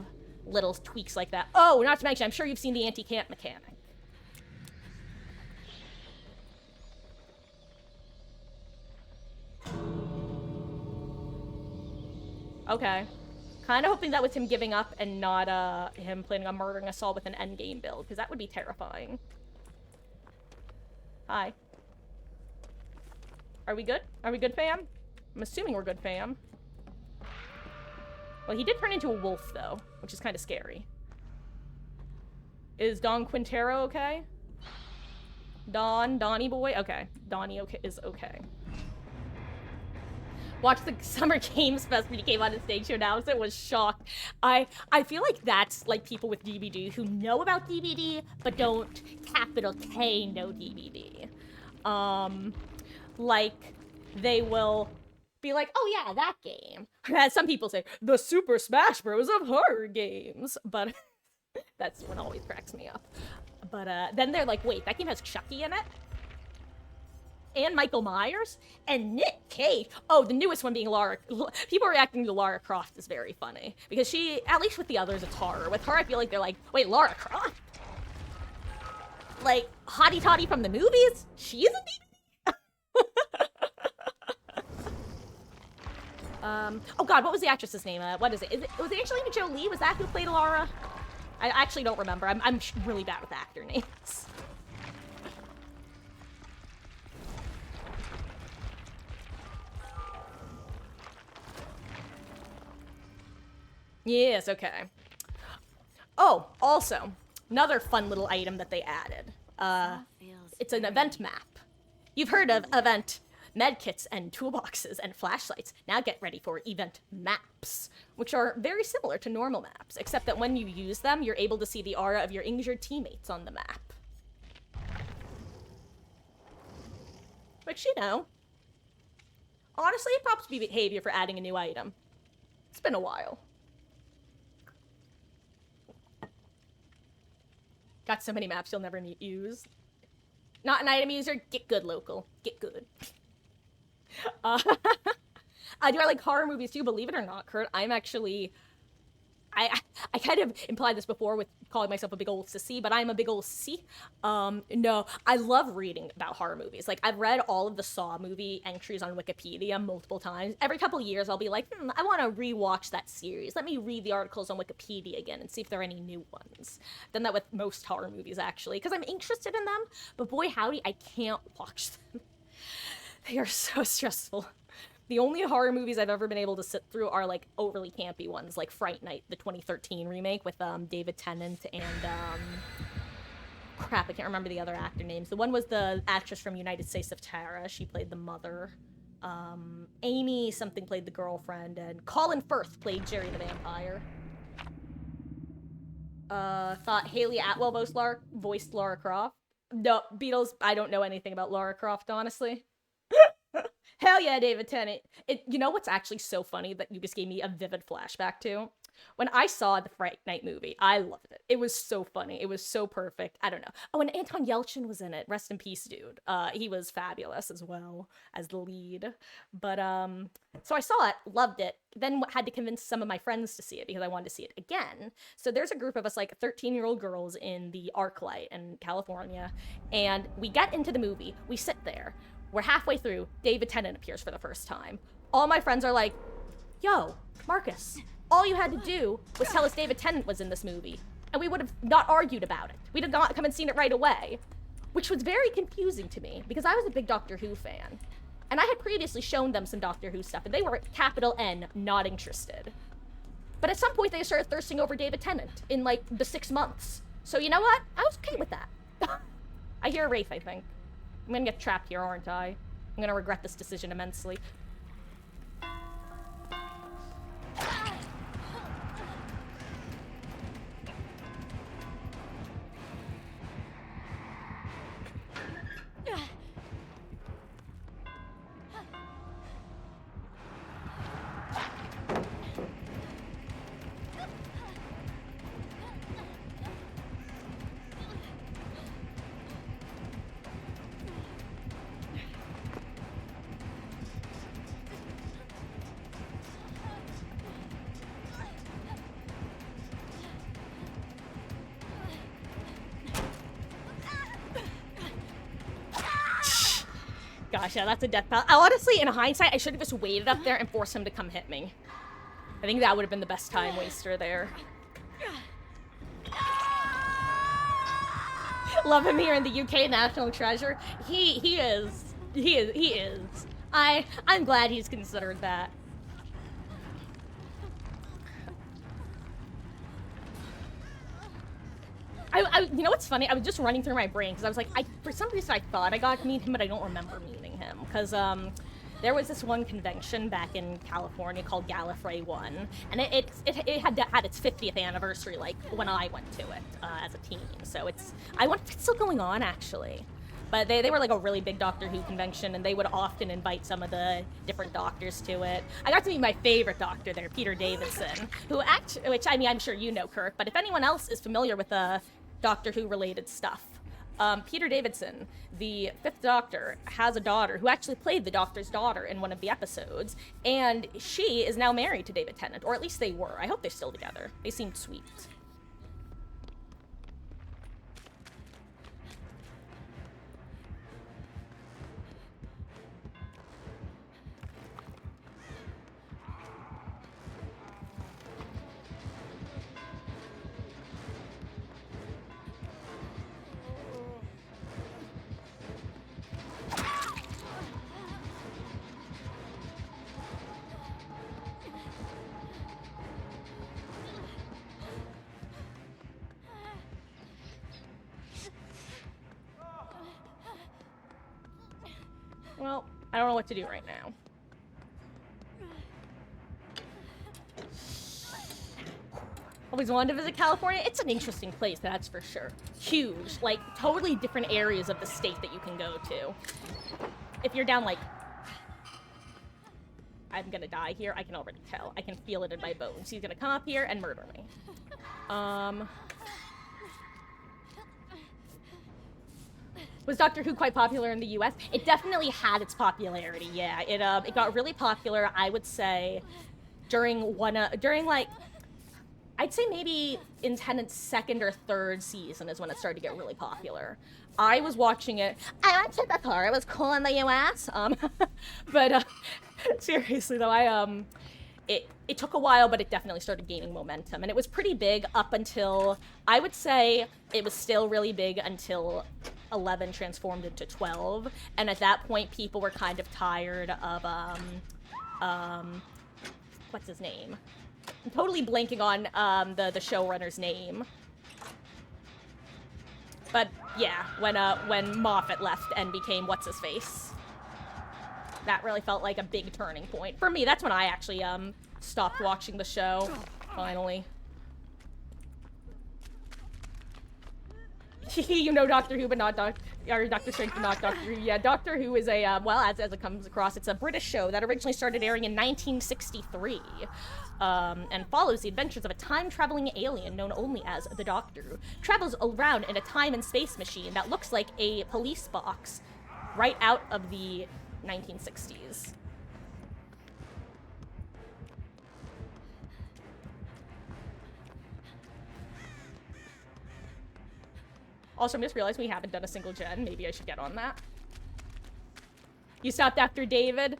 little tweaks like that. Oh, not to mention, I'm sure you've seen the anti-camp mechanic. Okay. Kind of hoping that was him giving up and not him planning on murdering us all with an endgame build, because that would be terrifying. Hi. Are we good? Are we good, fam? I'm assuming we're good, fam. Well, he did turn into a wolf, though, which is kind of scary. Is Don Quintero okay? Donnie boy? Okay. Donnie is okay. Watched the Summer Games Fest when he came on the stage to announce it, was shocked. I feel like that's like people with DBD who know about DBD, but don't capital K know DBD. Like, they will be like, oh yeah, that game. As some people say, the Super Smash Bros. Of horror games. But that's what always cracks me up. But then they're like, wait, that game has Chucky in it? And Michael Myers? And Nick Cage? Oh, the newest one being Lara. People reacting to Lara Croft is very funny. Because she, at least with the others, it's horror. With her, I feel like they're like, wait, Lara Croft? Like, Hottie Toddy from the movies? She's a DBD? Oh god, what was the actress's name? What is it? Was it Angelina Jolie? Was that who played Lara? I actually don't remember. I'm really bad with actor names. Yes, okay. Oh, also, another fun little item that they added. It's an event map. You've heard of event medkits and toolboxes and flashlights. Now get ready for event maps, which are very similar to normal maps, except that when you use them, you're able to see the aura of your injured teammates on the map. Which, you know, honestly, it props to behavior for adding a new item. It's been a while. Got so many maps you'll never use. Not an item user? Get good, local. Get good. Do I like horror movies too? Believe it or not, Kurt, I'm actually... I kind of implied this before with calling myself a big old sissy, but I'm a big old sissy. No, I love reading about horror movies. Like, I've read all of the Saw movie entries on Wikipedia multiple times. Every couple years, I'll be like, I want to rewatch that series. Let me read the articles on Wikipedia again and see if there are any new ones. Done that with most horror movies, actually, because I'm interested in them, but boy howdy, I can't watch them. They are so stressful. The only horror movies I've ever been able to sit through are, like, overly campy ones, like Fright Night, the 2013 remake with, David Tennant and, crap, I can't remember the other actor names. The one was the actress from United States of Tara. She played the mother. Amy something played the girlfriend, and Colin Firth played Jerry the Vampire. Thought Haley Atwell voiced Lara Croft. No, Beatles, I don't know anything about Lara Croft, honestly. Hell yeah, David Tennant. You know what's actually so funny that you just gave me a vivid flashback to? When I saw the Fright Night movie, I loved it. It was so funny. It was so perfect. I don't know. Oh, and Anton Yelchin was in it. Rest in peace, dude. He was fabulous as well as the lead. But, so I saw it, loved it, then had to convince some of my friends to see it because I wanted to see it again. So there's a group of us, like 13-year-old girls in the ArcLight in California, and we get into the movie. We sit there. We're halfway through, David Tennant appears for the first time. All my friends are like, yo, Marcus, all you had to do was tell us David Tennant was in this movie, and we would have not argued about it. We'd have not come and seen it right away, which was very confusing to me, because I was a big Doctor Who fan, and I had previously shown them some Doctor Who stuff, and they were, capital N, not interested. But at some point, they started thirsting over David Tennant in, like, the 6 months. So you know what? I was okay with that. I hear Wraith, I think. I'm gonna get trapped here, aren't I? I'm gonna regret this decision immensely. Gosh, yeah, that's a death pal. Honestly, in hindsight, I should have just waited up there and forced him to come hit me. I think that would have been the best time waster there. Love him here in the UK, national treasure. He is. I'm glad he's considered that. You know what's funny? I was just running through my brain because I was like, for some reason I thought I got to meet him, but I don't remember meeting him because there was this one convention back in California called Gallifrey 1, and it had its 50th anniversary like when I went to it as a teen. So it's still going on actually. But they were like a really big Doctor Who convention, and they would often invite some of the different doctors to it. I got to meet my favorite doctor there, Peter Davison, which I mean, I'm sure you know, Kirk, but if anyone else is familiar with Doctor Who related stuff, Peter Davison, the Fifth Doctor, has a daughter who actually played the Doctor's daughter in one of the episodes, and she is now married to David Tennant, or at least they were. I hope they're still together. They seemed sweet. Well, I don't know what to do right now. Always wanted to visit California. It's an interesting place, that's for sure. Huge, like totally different areas of the state that you can go to. If you're down like, I'm gonna die here, I can already tell. I can feel it in my bones. He's gonna come up here and murder me. Was Doctor Who quite popular in the US? It definitely had its popularity, yeah. It got really popular, I would say, during like, I'd say maybe in Tennant's second or third season is when it started to get really popular. I was watching it. I watched it before. It was cool in the US. But seriously though, it took a while, but it definitely started gaining momentum, and it was pretty big up until, I would say, it was still really big until 11 transformed into 12, and at that point, people were kind of tired of what's his name? I'm totally blanking on the showrunner's name. But yeah, when Moffat left and became what's-his-face, that really felt like a big turning point. For me, that's when I actually stopped watching the show, finally. You know Doctor Who, but not Doctor Strange, but not Doctor Who. Yeah, Doctor Who is a, well, as it comes across, it's a British show that originally started airing in 1963, and follows the adventures of a time-traveling alien known only as the Doctor, who travels around in a time and space machine that looks like a police box right out of the 1960s. Also, I just realized we haven't done a single gen. Maybe I should get on that. You stopped after David?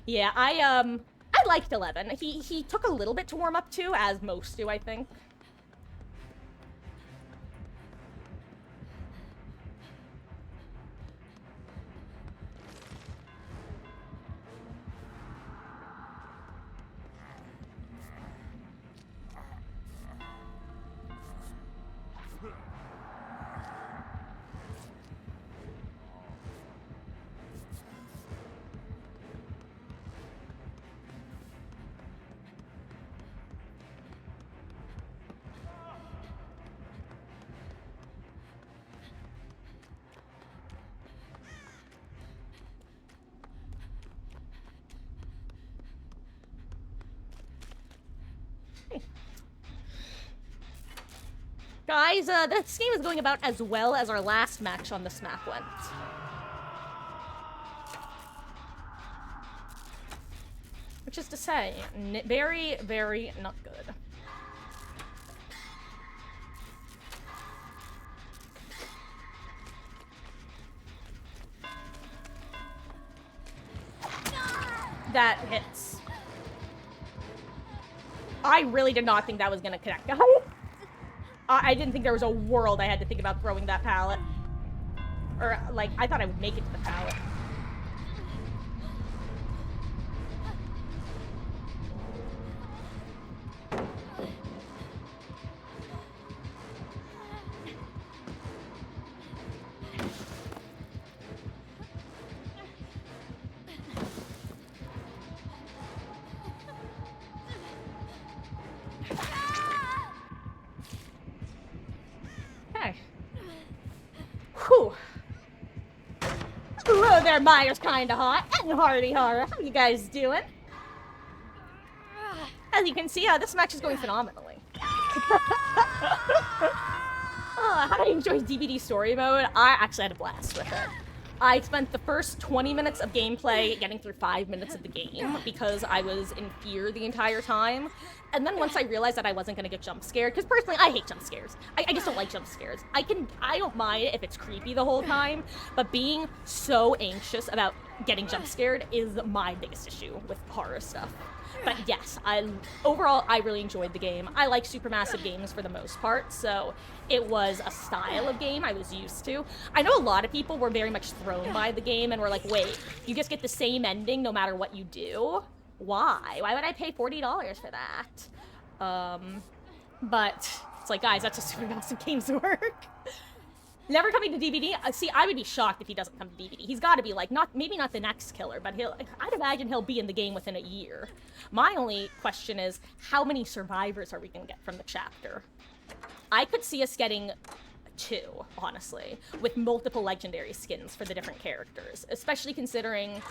Yeah, I liked 11. He took a little bit to warm up to, as most do, I think. Guys, this game is going about as well as our last match on this map went. Which is to say, very, very not good. that hits. I really did not think that was gonna connect, guys. I didn't think there was a world I had to think about throwing that pallet. Or, like, I thought I would make it to the pallet. Whew. Hello there, Myers Kinda Hot and Hardy Horror. How you guys doing? As you can see, this match is going phenomenally. How do I enjoy DBD story mode? I actually had a blast with it. I spent the first 20 minutes of gameplay getting through 5 minutes of the game because I was in fear the entire time. And then once I realized that I wasn't gonna get jump scared, because personally I hate jump scares. I just don't like jump scares. I don't mind it if it's creepy the whole time, but being so anxious about getting jump scared is my biggest issue with horror stuff. But yes, overall I really enjoyed the game. I like supermassive games for the most part, so it was a style of game I was used to. I know a lot of people were very much thrown by the game and were like, wait, you just get the same ending no matter what you do? Why? Why would I pay $40 for that? But it's like, guys, that's just supermassive games work. Never coming to DBD? See, I would be shocked if he doesn't come to DBD. He's got to be like, maybe not the next killer, but I'd imagine he'll be in the game within a year. My only question is, how many survivors are we going to get from the chapter? I could see us getting 2, honestly, with multiple legendary skins for the different characters, especially considering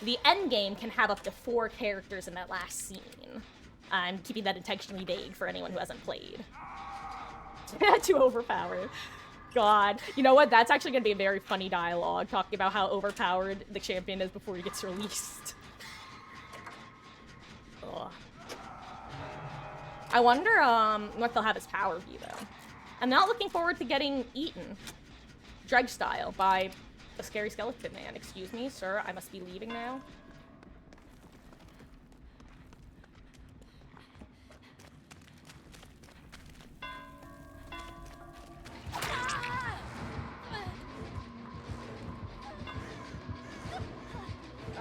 the end game can have up to 4 characters in that last scene. I'm keeping that intentionally vague for anyone who hasn't played. Too overpowered. God. You know what? That's actually going to be a very funny dialogue, talking about how overpowered the champion is before he gets released. Ugh. I wonder what they'll have his power be, though. I'm not looking forward to getting eaten. Dredge style by the scary skeleton man. Excuse me, sir. I must be leaving now.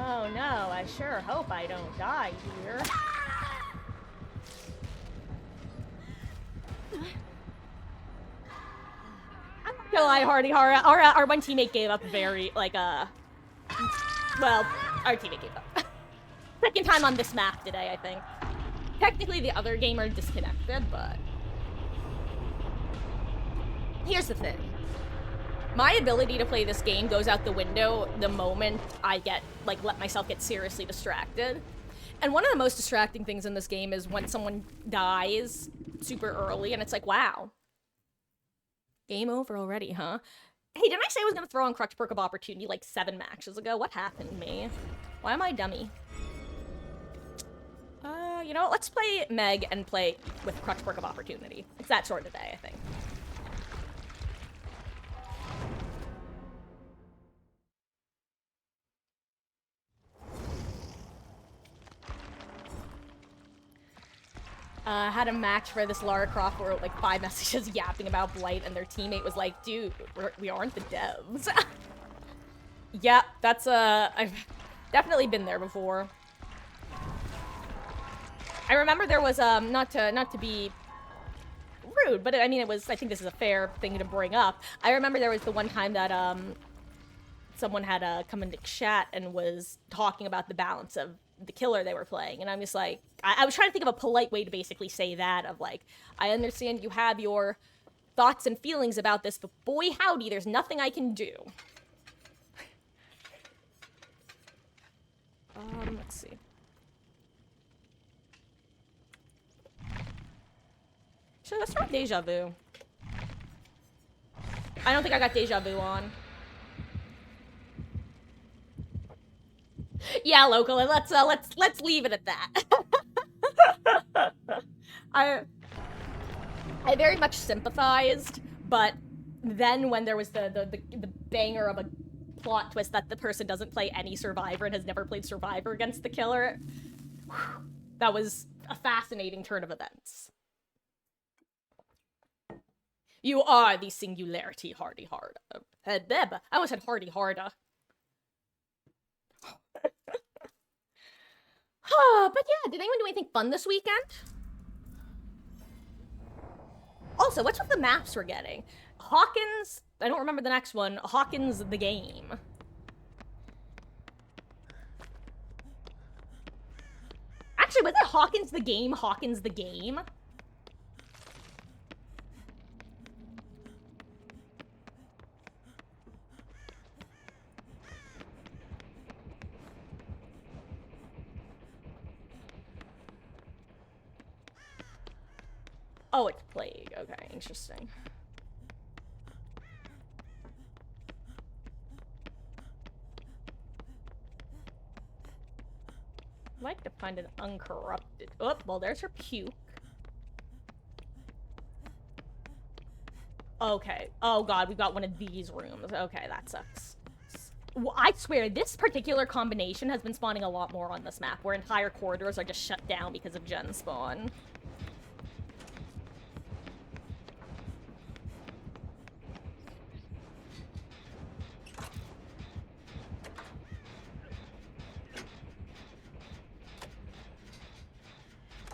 Oh no, I sure hope I don't die here. I'm not gonna lie, Hardy Horror. Our one teammate gave up very, like, well, our teammate gave up. Second time on this map today, I think. Technically the other gamer disconnected, but... Here's the thing. My ability to play this game goes out the window the moment I let myself get seriously distracted. And one of the most distracting things in this game is when someone dies super early and it's like, wow. Game over already, huh? Hey, didn't I say I was gonna throw on Crutch Perk of Opportunity like 7 matches ago? What happened to me? Why am I dummy? You know what? Let's play Meg and play with Crutch Perk of Opportunity. It's that sort of day, I think. Had a match for this Lara Croft where like 5 messages yapping about Blight, and their teammate was like, dude, we aren't the devs. Yeah, that's, I've definitely been there before. I remember there was, not to be rude, but I mean, I think this is a fair thing to bring up. I remember there was the one time that, someone had, come into chat and was talking about the balance of the killer they were playing, and I'm just like, I was trying to think of a polite way to basically say that, of like, I understand you have your thoughts and feelings about this, but boy howdy, there's nothing I can do. Let's see. Let's try Deja Vu. I don't think I got Deja Vu on. Yeah, locally. Let's leave it at that. I very much sympathized, but then when there was the banger of a plot twist that the person doesn't play any Survivor and has never played Survivor against the killer. Whew. That was a fascinating turn of events. You are the singularity, Hardy Harda. I almost said Hardy Harda. But yeah, did anyone do anything fun this weekend? Also, what's with the maps we're getting? Hawkins, I don't remember the next one. Hawkins the game. Actually, was it Hawkins the game? Hawkins the game? Oh, it's Plague. Okay, interesting. I'd like to find an uncorrupted. Oh, well, there's her puke. Okay. Oh god, we've got one of these rooms. Okay, that sucks. Well, I swear, this particular combination has been spawning a lot more on this map, where entire corridors are just shut down because of gen spawn.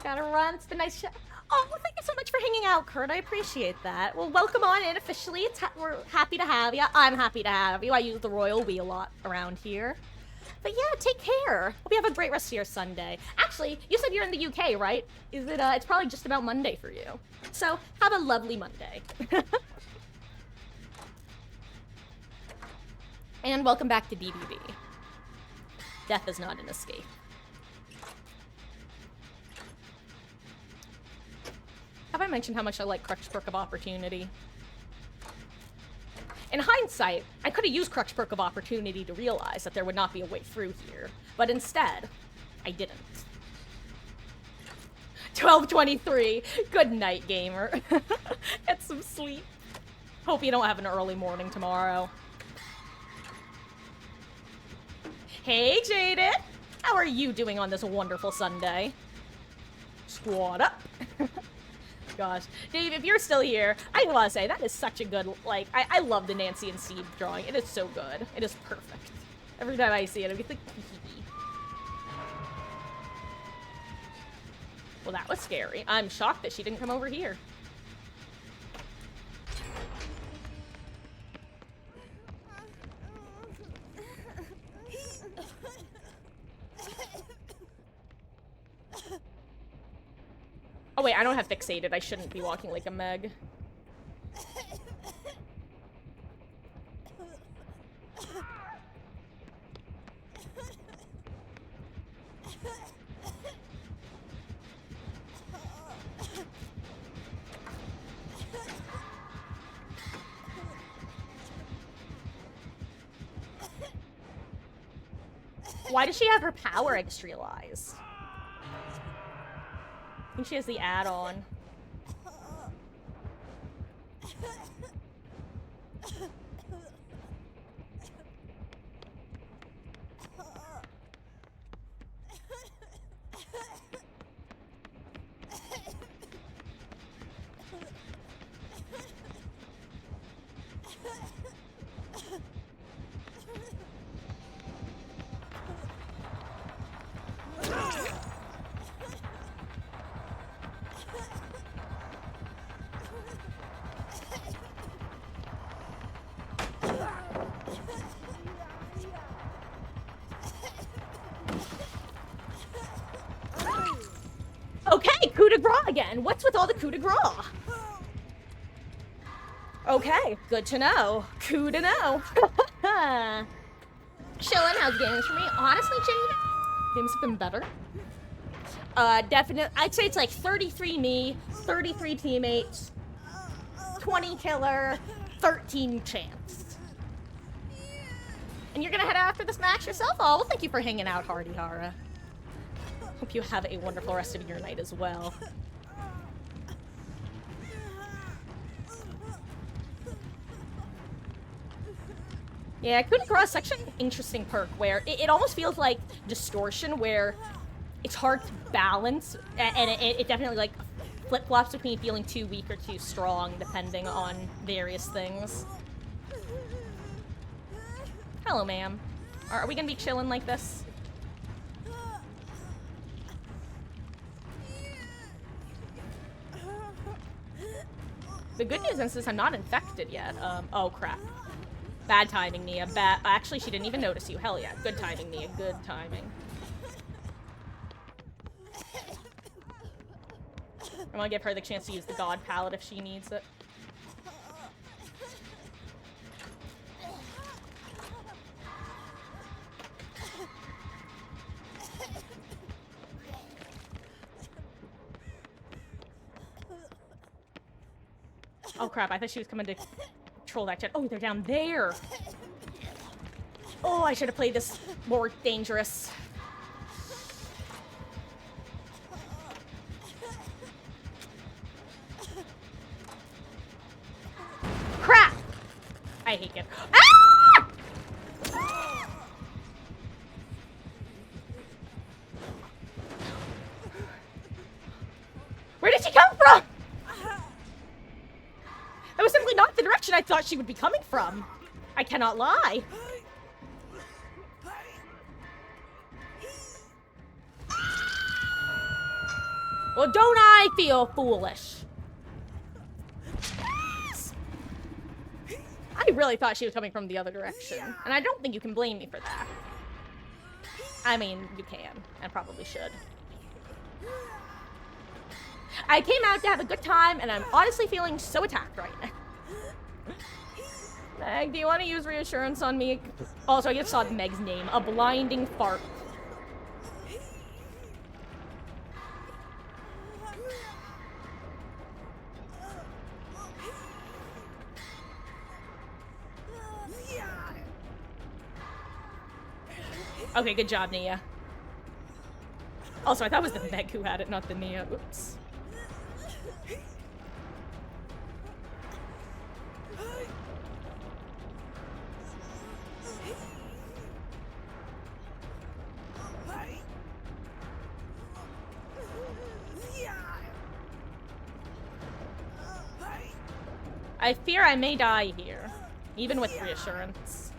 Gotta run. It's the nice show. Oh, well, thank you so much for hanging out, Kurt. I appreciate that. Well, welcome on in officially. We're happy to have you. I'm happy to have you. I use the royal we a lot around here. But yeah, take care. Hope you have a great rest of your Sunday. Actually, you said you're in the UK, right? Is it? It's probably just about Monday for you. So have a lovely Monday. And welcome back to DBD. Death is not an escape. Have I mentioned how much I like Crux Perk of Opportunity? In hindsight, I could have used Crux Perk of Opportunity to realize that there would not be a way through here. But instead, I didn't. 12:23. Good night, gamer. Get some sleep. Hope you don't have an early morning tomorrow. Hey, Jaded. How are you doing on this wonderful Sunday? Squad up. Gosh. Dave, if you're still here, I want to say that is such a good, like, I love the Nancy and Steve drawing. It is so good. It is perfect. Every time I see it, I get like, well, that was scary. I'm shocked that she didn't come over here. Oh wait, I don't have fixated. I shouldn't be walking like a Meg. Why does she have her power extrialize? I think she has the add-on. Okay, coup de grace again. What's with all the coup de grace? Okay, good to know. Coup to know. Chillin', how's games for me? Honestly, Jade, games have been better. Definitely, I'd say it's like 33 me, 33 teammates, 20 killer, 13 chance. And you're gonna head out after this match yourself? Oh, well, thank you for hanging out, Hardy Hara. Hope you have a wonderful rest of your night as well. Yeah, coup de grace is such an interesting perk where it almost feels like distortion, where it's hard to balance, and it definitely like flip-flops between feeling too weak or too strong depending on various things. Hello, ma'am. Are we gonna be chilling like this? The good news is I'm not infected yet. Oh crap. Bad timing, Nia. Actually, she didn't even notice you. Hell yeah. Good timing, Nia. Good timing. I want to give her the chance to use the God Palette if she needs it. Oh crap, I thought she was coming to control that jet. Oh, they're down there! Oh, I should have played this more dangerous. Crap! I hate it. Ah! Where did she come from? That was simply not the direction I thought she would be coming from. I cannot lie. Well, don't I feel foolish? I really thought she was coming from the other direction, and I don't think you can blame me for that. I mean, you can, and probably should. I came out to have a good time, and I'm honestly feeling so attacked right now. Meg, do you want to use reassurance on me? Also, I just saw Meg's name. A blinding fart. Okay, good job, Nia. Also, I thought it was the Meg who had it, not the Nia. Oops. I fear I may die here, even with reassurance.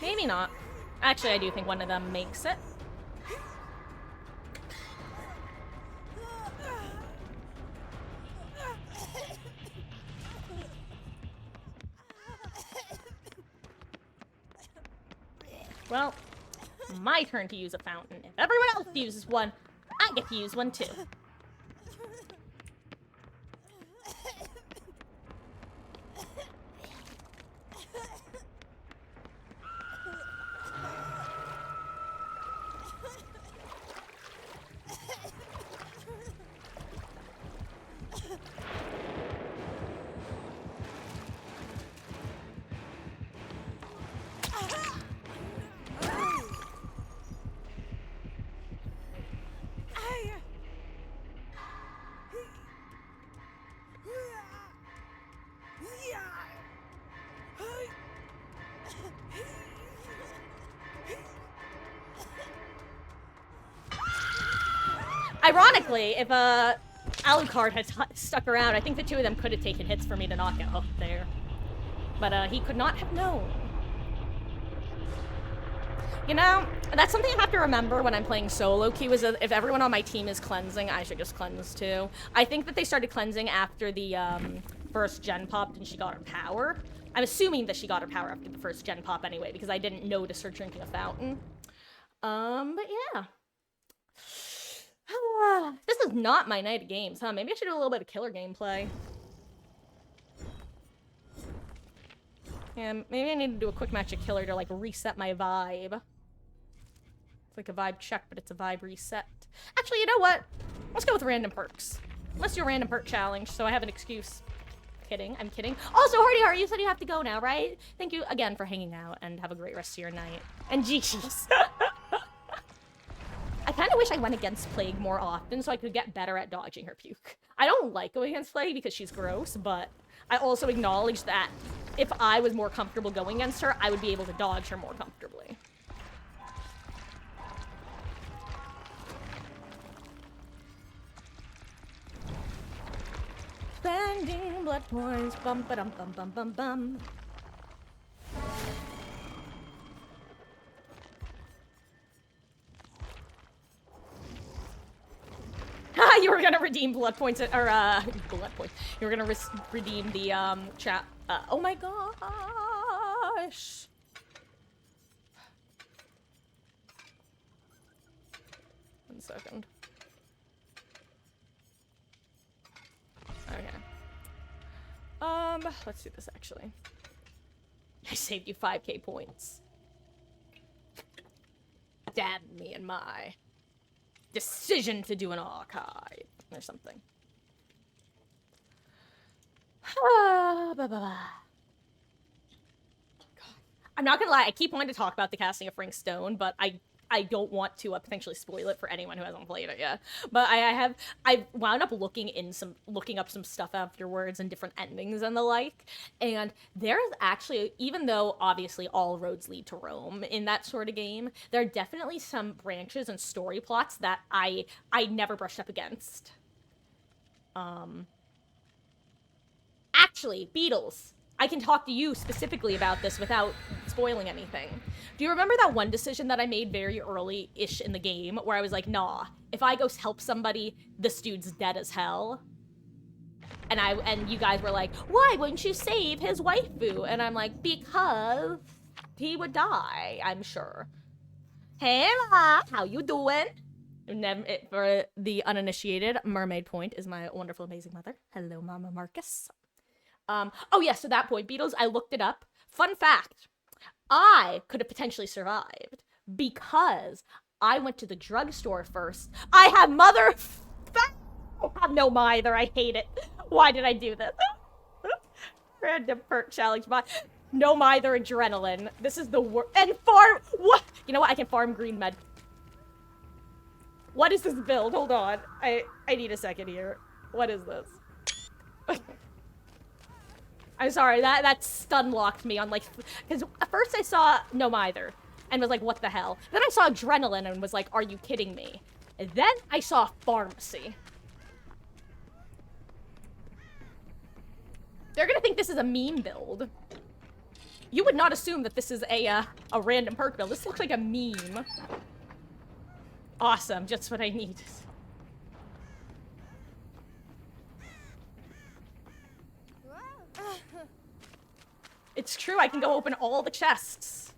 Maybe not. Actually, I do think one of them makes it. Well, my turn to use a fountain. If everyone else uses one, I get to use one too. Ironically, if Alucard had stuck around, I think the two of them could have taken hits for me to not get hooked there. But he could not have known. You know, that's something I have to remember when I'm playing solo queue, is that if everyone on my team is cleansing, I should just cleanse too. I think that they started cleansing after the first gen popped and she got her power. I'm assuming that she got her power after the first gen pop anyway, because I didn't notice her drinking a fountain. But yeah. This is not my night of games, huh? Maybe I should do a little bit of killer gameplay. Yeah, maybe I need to do a quick match of killer to, like, reset my vibe. It's like a vibe check, but it's a vibe reset. Actually, you know what? Let's go with random perks. Let's do a random perk challenge, so I have an excuse. Kidding, I'm kidding. Also, Hardy Heart, you said you have to go now, right? Thank you again for hanging out, and have a great rest of your night. And GG's. I kind of wish I went against Plague more often so I could get better at dodging her puke. I don't like going against Plague because she's gross, but I also acknowledge that if I was more comfortable going against her, I would be able to dodge her more comfortably. Spending blood points, bum ba dum bum bum bum bum. You were gonna redeem blood points, or blood points. You were gonna redeem the chat. Oh my gosh. One second. Okay. Let's do this actually. I saved you 5k points. Damn me and my decision to do an archive or something. I'm not gonna lie, I keep wanting to talk about the casting of Frank Stone, but I don't want to potentially spoil it for anyone who hasn't played it yet. But I wound up looking up some stuff afterwards and different endings and the like. And there's actually, even though obviously all roads lead to Rome in that sort of game, there are definitely some branches and story plots that I never brushed up against. Actually, Beatles, I can talk to you specifically about this without spoiling anything. Do you remember that one decision that I made very early-ish in the game where I was like, nah, if I go help somebody, this dude's dead as hell? And you guys were like, why wouldn't you save his waifu? And I'm like, because he would die, I'm sure. Hey, Ma, how you doing? For the uninitiated, Mermaid Point is my wonderful, amazing mother. Hello, Mama Marcus. Oh yes, to that point, Beatles, I looked it up. Fun fact, I could have potentially survived because I went to the drugstore first. I have I have no either. I hate it. Why did I do this? Random perk challenge bot. No either adrenaline. This is the worst. And farm. What? You know what? I can farm green med. What is this build? Hold on. I need a second here. What is this? I'm sorry, that stun locked me on, like, because at first I saw no either and was like, what the hell? Then I saw adrenaline and was like, are you kidding me? And then I saw pharmacy. They're gonna think this is a meme build. You would not assume that this is a random perk build. This looks like a meme. Awesome, just what I need. It's true, I can go open all the chests.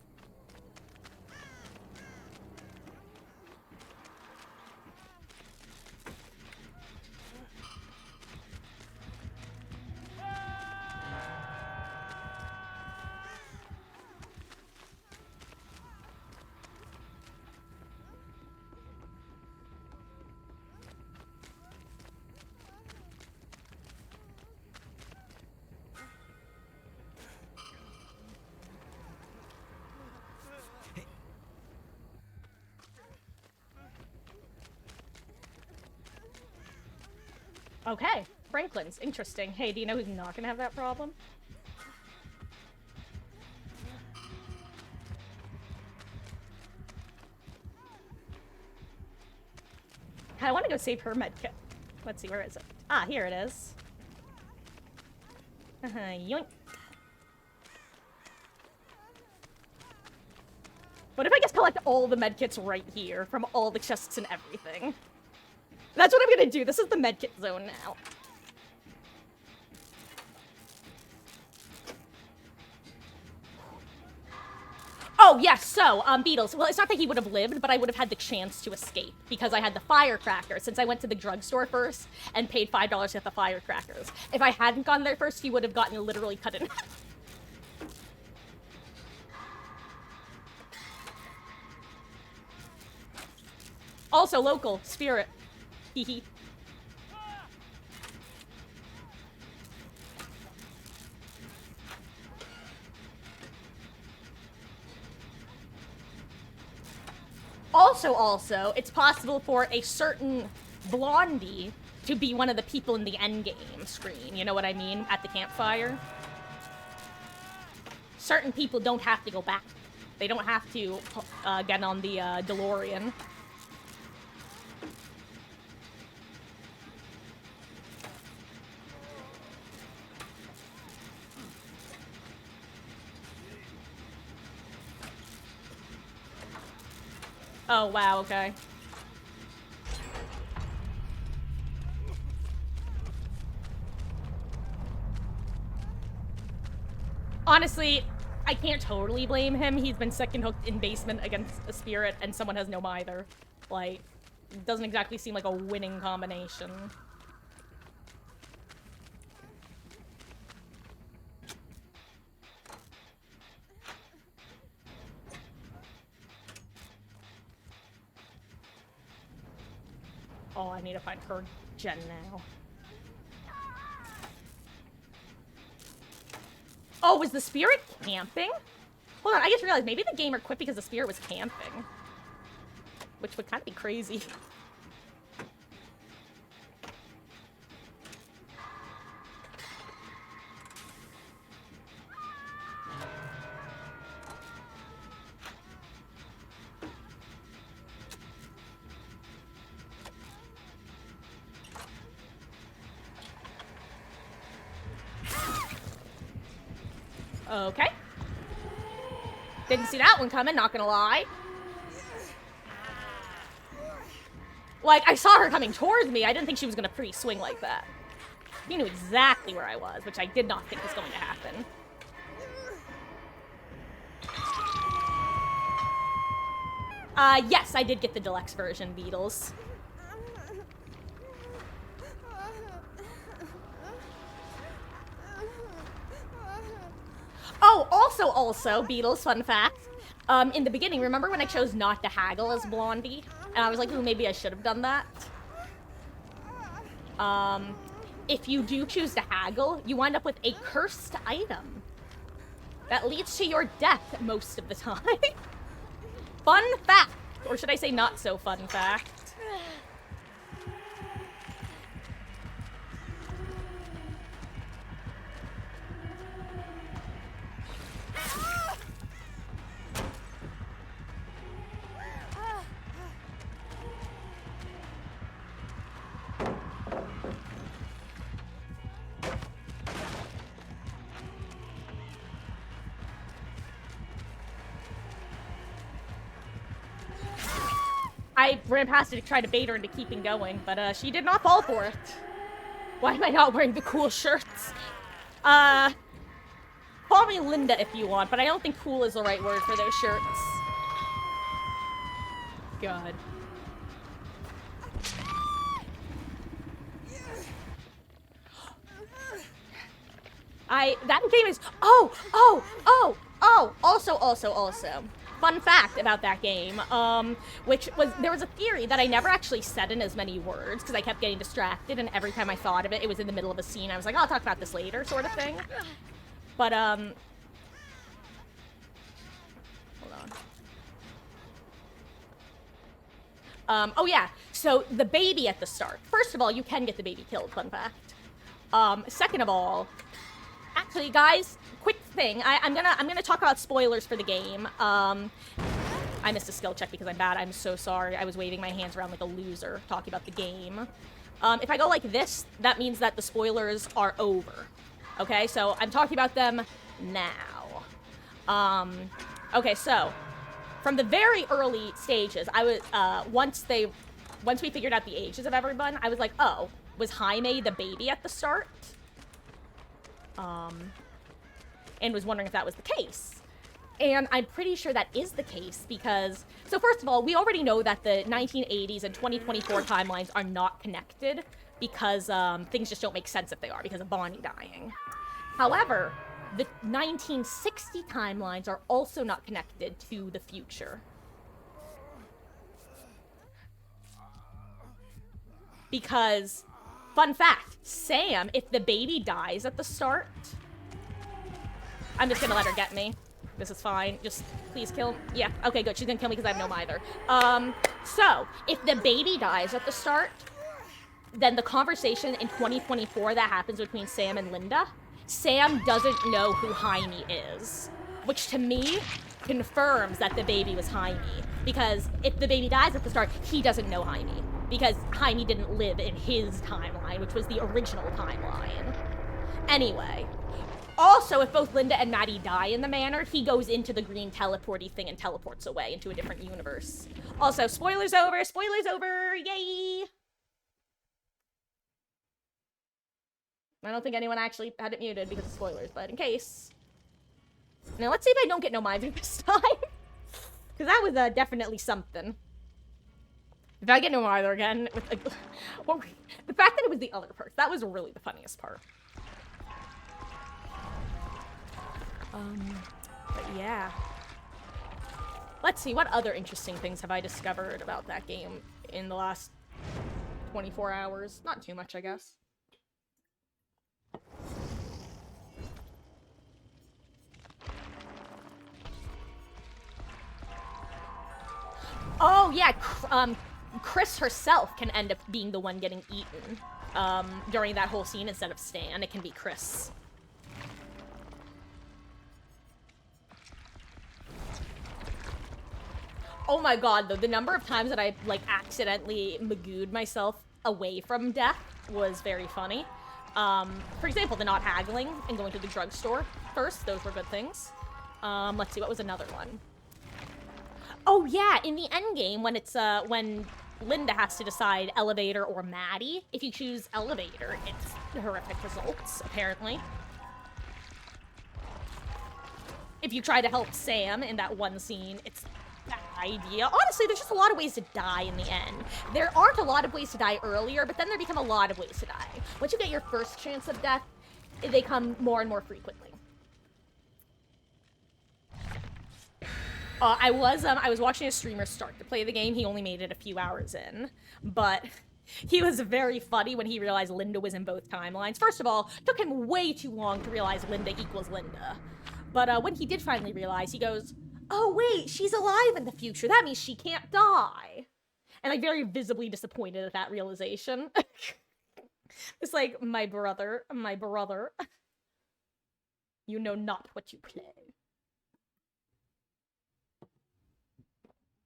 Okay, Franklin's interesting. Hey, do you know who's not gonna have that problem? I want to go save her medkit. Let's see, where is it? Ah, here it is. Yoink. What if I just collect all the medkits right here from all the chests and everything? That's what I'm gonna do. This is the medkit zone now. Oh, yes, so, Beatles. Well, it's not that he would have lived, but I would have had the chance to escape because I had the firecracker, since I went to the drugstore first and paid $5 to get the firecrackers. If I hadn't gone there first, he would have gotten literally cut in half. Also, local, spirit. Hehe. Also, it's possible for a certain Blondie to be one of the people in the endgame screen. You know what I mean? At the campfire. Certain people don't have to go back. They don't have to get on the DeLorean. Oh, wow, okay. Honestly, I can't totally blame him. He's been second hooked in basement against a spirit, and someone has no either. Like, it doesn't exactly seem like a winning combination. Oh, I need to find her gen now. Oh, was the spirit camping? Hold on, I just realized maybe the gamer quit because the spirit was camping. Which would kind of be crazy. Okay. Didn't see that one coming, not gonna lie. Like, I saw her coming towards me. I didn't think she was gonna pre-swing like that. He knew exactly where I was, which I did not think was going to happen. Yes, I did get the deluxe version, Beatles. Oh, also, Beatles, fun fact. In the beginning, remember when I chose not to haggle as Blondie? And I was like, ooh, maybe I should have done that. If you do choose to haggle, you wind up with a cursed item. That leads to your death most of the time. Fun fact! Or should I say not so fun fact? I ran past it to try to bait her into keeping going, but she did not fall for it. Why am I not wearing the cool shirts? Call me Linda if you want, but I don't think cool is the right word for those shirts. God. That game is, also. Fun fact about that game, which was, there was a theory that I never actually said in as many words, because I kept getting distracted, and every time I thought of it, it was in the middle of a scene. I was like, oh, I'll talk about this later, sort of thing. But, hold on. Oh yeah, so the baby at the start. First of all, you can get the baby killed, fun fact. Second of all, actually, guys, quick thing. I'm gonna talk about spoilers for the game. I missed a skill check because I'm bad. I'm so sorry. I was waving my hands around like a loser talking about the game. If I go like this, that means that the spoilers are over. Okay, so I'm talking about them now. Okay, so from the very early stages, I was once we figured out the ages of everyone, I was like, oh, was Jaime the baby at the start? And was wondering if that was the case. And I'm pretty sure that is the case because, so first of all, we already know that the 1980s and 2024 timelines are not connected because things just don't make sense if they are because of Bonnie dying. However, the 1960 timelines are also not connected to the future. Because, fun fact, Sam, if the baby dies at the start, I'm just gonna let her get me. This is fine. Just Please kill. Yeah, okay, good. She's gonna kill me because I have no either. So, if the baby dies at the start, then the conversation in 2024 that happens between Sam and Linda, Sam doesn't know who Jaime is. Which, to me, confirms that the baby was Jaime. Because if the baby dies at the start, he doesn't know Jaime. Because Jaime didn't live in his timeline, which was the original timeline. Anyway. Also, if both Linda and Maddie die in the manor, he goes into the green teleporty thing and teleports away into a different universe. Also, spoilers over! Spoilers over! Yay! I don't think anyone actually had it muted because of spoilers, but in case. Now, let's see if I don't get no Mive this time. Because that was definitely something. If I get no either again, with like, well, the fact that it was the other part, that was really the funniest part. But yeah. Let's see, what other interesting things have I discovered about that game in the last 24 hours? Not too much, I guess. Oh, yeah, Chris herself can end up being the one getting eaten during that whole scene instead of Stan. It can be Chris. Oh my god, though, the number of times that I, like, accidentally magooed myself away from death was very funny. For example, the not haggling and going to the drugstore first. Those were good things. Let's see, what was another one? Oh yeah, in the end game, when it's, when Linda has to decide elevator or Maddie, if you choose elevator, it's horrific results, apparently. If you try to help Sam in that one scene, it's a bad idea. Honestly, there's just a lot of ways to die in the end. There aren't a lot of ways to die earlier, but then there become a lot of ways to die. Once you get your first chance of death, they come more and more frequently. I was watching a streamer start to play the game. He only made it a few hours in, but he was very funny when he realized Linda was in both timelines. First of all, it took him way too long to realize Linda equals Linda. But when he did finally realize, he goes, oh wait, she's alive in the future. That means she can't die. And like very visibly disappointed at that realization. It's like, my brother, you know not what you play.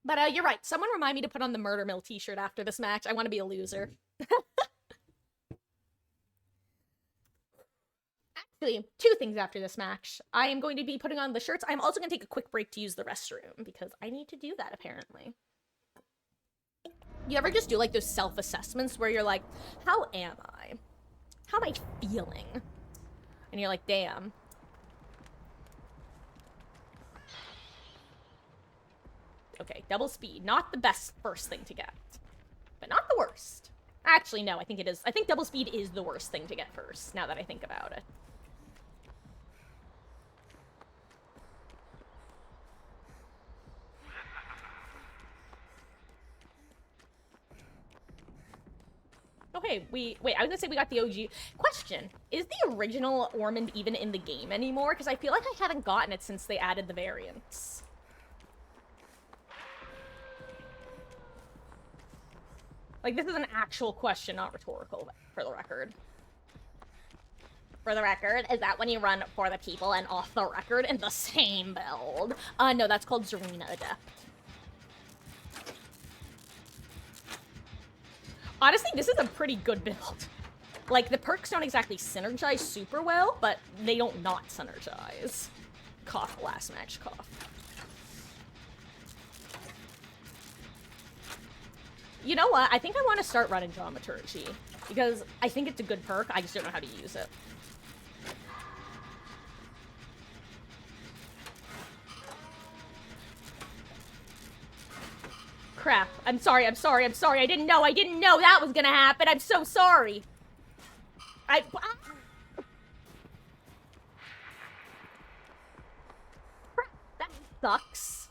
But you're right. Someone remind me to put on the Murder Mill t-shirt after this match. I want to be a loser. Actually, two things after this match. I am going to be putting on the shirts. I'm also going to take a quick break to use the restroom because I need to do that, apparently. You ever just do like those self-assessments where you're like, how am I? How am I feeling? And you're like, damn. Okay, double speed. Not the best first thing to get, but not the worst. Actually, no, I think it is. I think double speed is the worst thing to get first, now that I think about it. Okay, wait, I was gonna say we got the OG. Question, is the original Ormond even in the game anymore? Because I feel like I haven't gotten it since they added the variants. Like, this is an actual question, not rhetorical, for the record. For the record, is that when you run for the people and off the record in the same build? No, that's called Zarina Adept. Honestly, this is a pretty good build. Like, the perks don't exactly synergize super well, but they don't not synergize. Cough, last match, cough. You know what? I think I want to start running Dramaturgy, because I think it's a good perk, I just don't know how to use it. Crap. I'm sorry. I didn't know that was gonna happen. I'm so sorry. That sucks.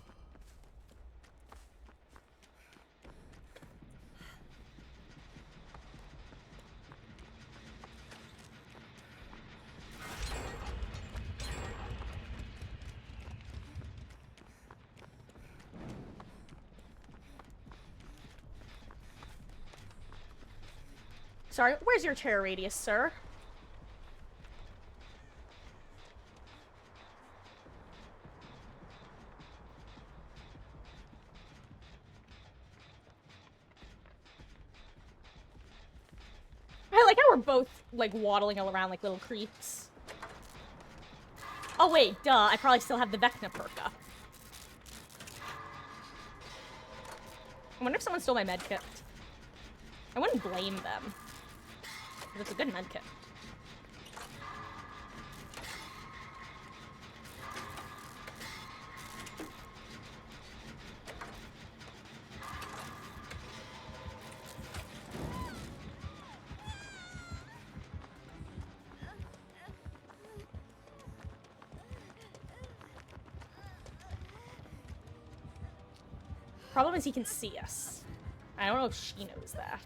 Sorry, where's your terror radius, sir? I like how we're both, like, waddling around like little creeps. Oh, wait, duh. I probably still have the Vecna perk up. I wonder if someone stole my medkit. I wouldn't blame them. But it's a good medkit. Problem is he can see us. I don't know if she knows that.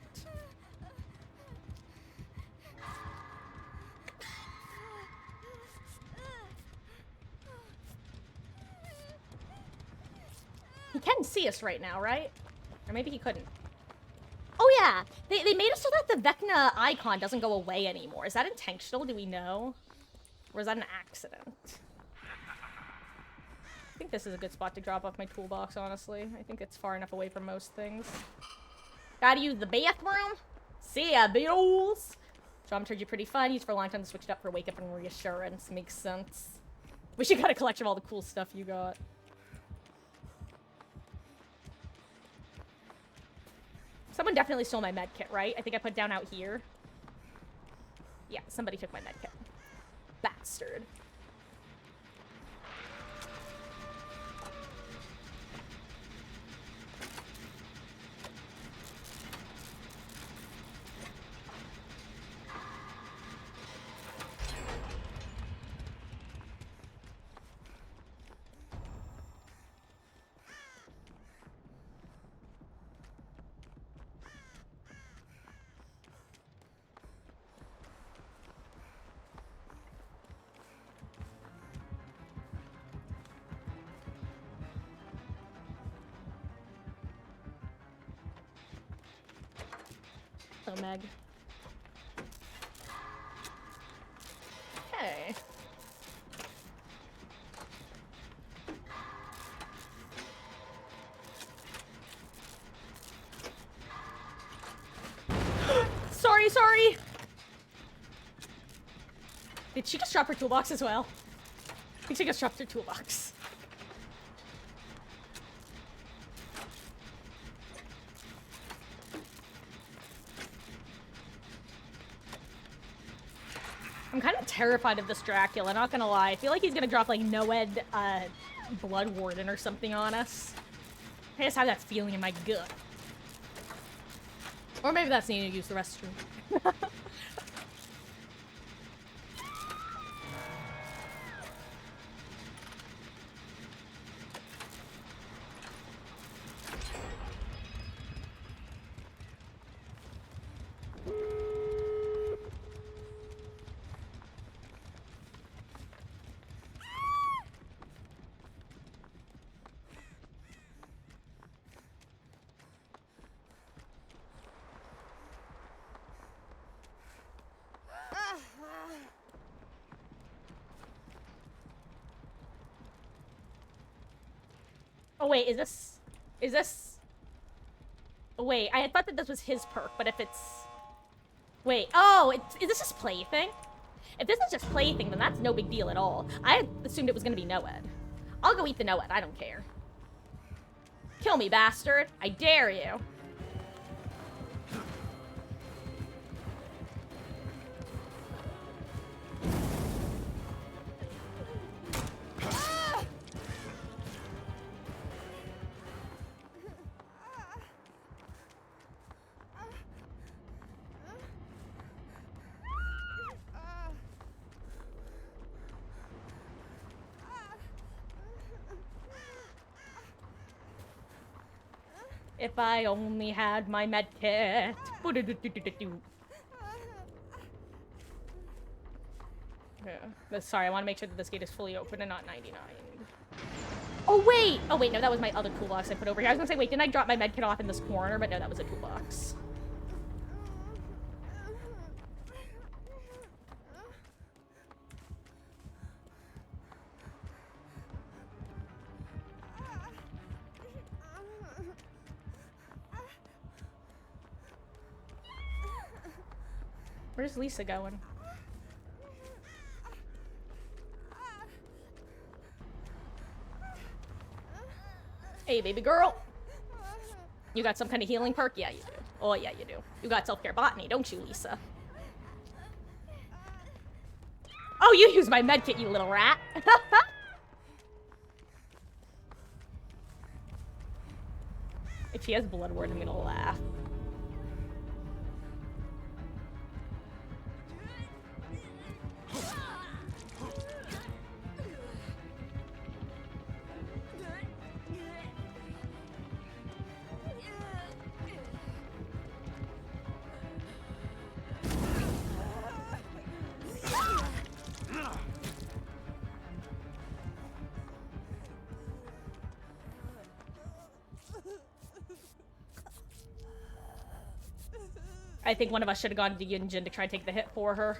He can see us right now, right? Or maybe he couldn't. Oh yeah! They made it so that the Vecna icon doesn't go away anymore. Is that intentional? Do we know? Or is that an accident? I think this is a good spot to drop off my toolbox, honestly. I think it's far enough away from most things. Gotta use the bathroom? See ya, beetles! Dramaturgy pretty fun. Used for a long time to switch it up for wake up and reassurance. Makes sense. Wish you got a collection of all the cool stuff you got. Someone definitely stole my medkit, right? I think I put it down out here. Yeah, somebody took my medkit. Bastard. Meg. Okay. Sorry! Did she just drop her toolbox as well? I think she just dropped her toolbox. I'm kind of terrified of this Dracula, not gonna lie. I feel like he's gonna drop, like, Noed, Blood Warden or something on us. I just have that feeling in my gut. Or maybe that's needing to use the restroom. Oh wait, is this... Wait, I thought that this was his perk, but if it's... Wait, oh, is this just plaything? If this is just plaything, then that's no big deal at all. I assumed it was gonna be Noed. I'll go eat the Noed, I don't care. Kill me, bastard. I dare you. If I only had my medkit. Yeah. Sorry, I want to make sure that this gate is fully open and not 99. Oh wait! Oh wait, no, that was my other toolbox I put over here. I was gonna say, wait, didn't I drop my medkit off in this corner? But no, that was a toolbox. Where's Lisa going? Hey, baby girl. You got some kind of healing perk? Yeah, you do. Oh, yeah, you do. You got self-care botany, don't you, Lisa? Oh, you use my medkit, you little rat. If she has blood word, I'm gonna laugh. I think one of us should have gone to Yunjin to try and take the hit for her.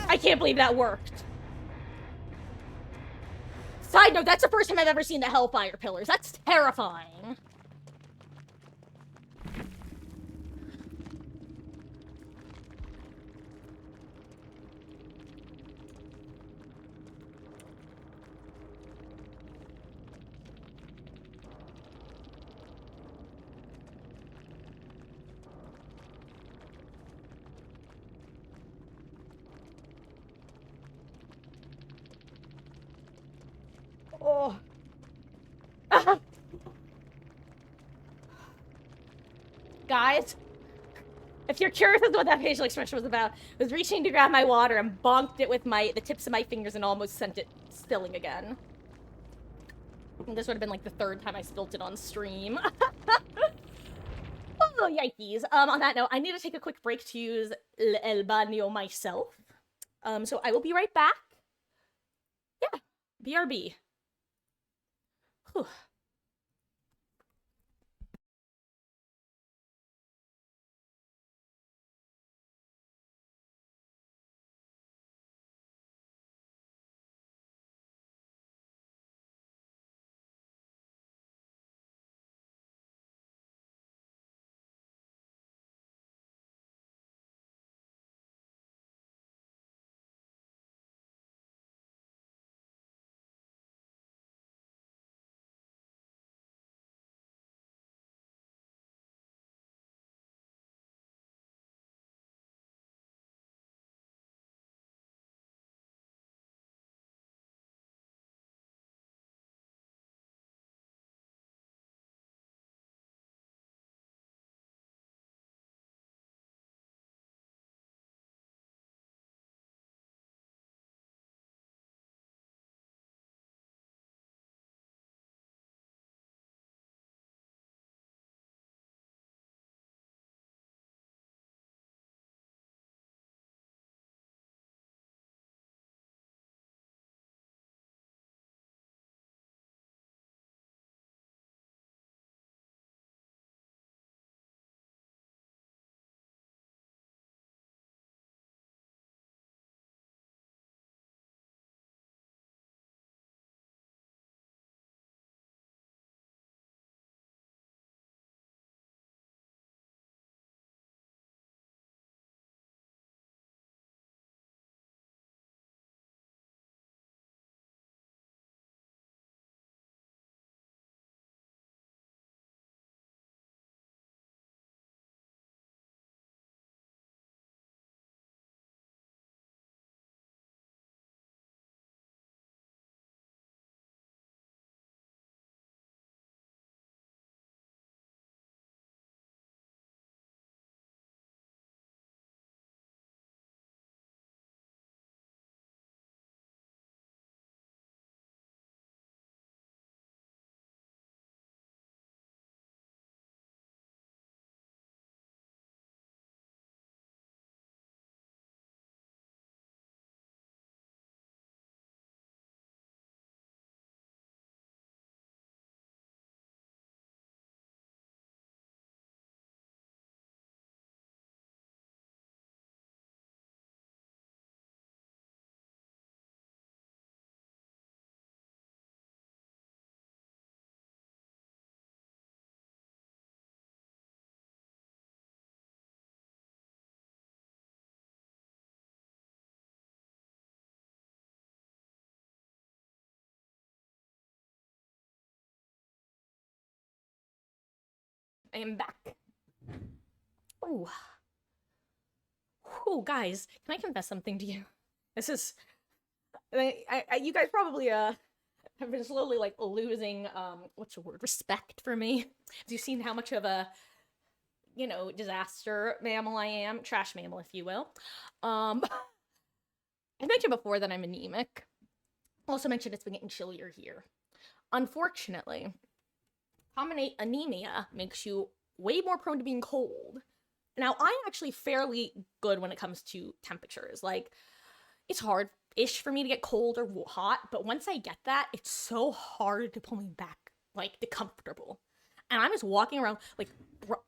I can't believe that worked. Side note, that's the first time I've ever seen the Hellfire Pillars. That's terrifying. Oh. Guys, if you're curious as to what that facial expression was about, I was reaching to grab my water and bonked it with the tips of my fingers and almost sent it spilling again. And this would have been like the third time I spilt it on stream. Oh, yikes. On that note, I need to take a quick break to use El Baño myself. So I will be right back. Yeah, BRB. Whew. I am back. Ooh. Ooh, guys, can I confess something to you? This is... you guys probably, have been slowly, like, losing, what's the word? Respect for me. As you've seen how much of a, you know, disaster mammal I am. Trash mammal, if you will. I mentioned before that I'm anemic. Also mentioned it's been getting chillier here. Unfortunately, anemia makes you way more prone to being cold. Now, I'm actually fairly good when it comes to temperatures. Like, it's hard-ish for me to get cold or hot, but once I get that, it's so hard to pull me back, like, to comfortable. And I'm just walking around, like,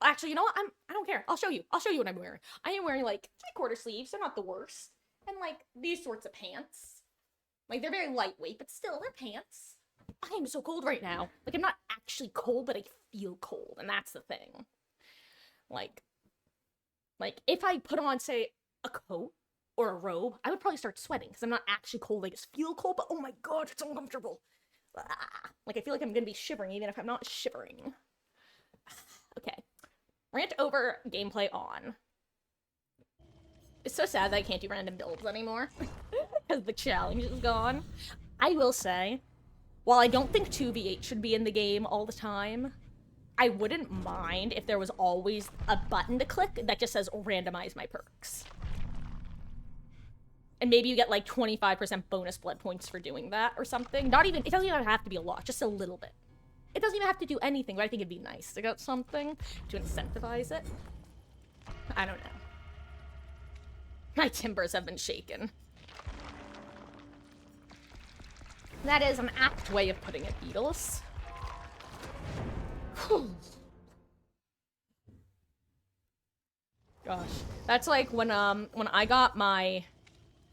actually, you know what? I don't care. I'll show you what I'm wearing. I am wearing, like, 3/4 sleeves. They're not the worst. And, like, these sorts of pants. Like, they're very lightweight, but still, they're pants. I am so cold right now. Like, I'm not actually cold, but I feel cold, and that's the thing. Like, if I put on, say, a coat or a robe, I would probably start sweating, because I'm not actually cold. I just feel cold, but oh my god, it's uncomfortable. Like, I feel like I'm gonna be shivering, even if I'm not shivering. Okay. Rant over, gameplay on. It's so sad that I can't do random builds anymore. Because the challenge is gone. I will say, while I don't think 2v8 should be in the game all the time, I wouldn't mind if there was always a button to click that just says randomize my perks. And maybe you get like 25% bonus blood points for doing that or something. It doesn't even have to be a lot, just a little bit. It doesn't even have to do anything, but I think it'd be nice to get something to incentivize it. I don't know. My timbers have been shaken. That is an apt way of putting it, Beatles. Gosh, that's like when I got my,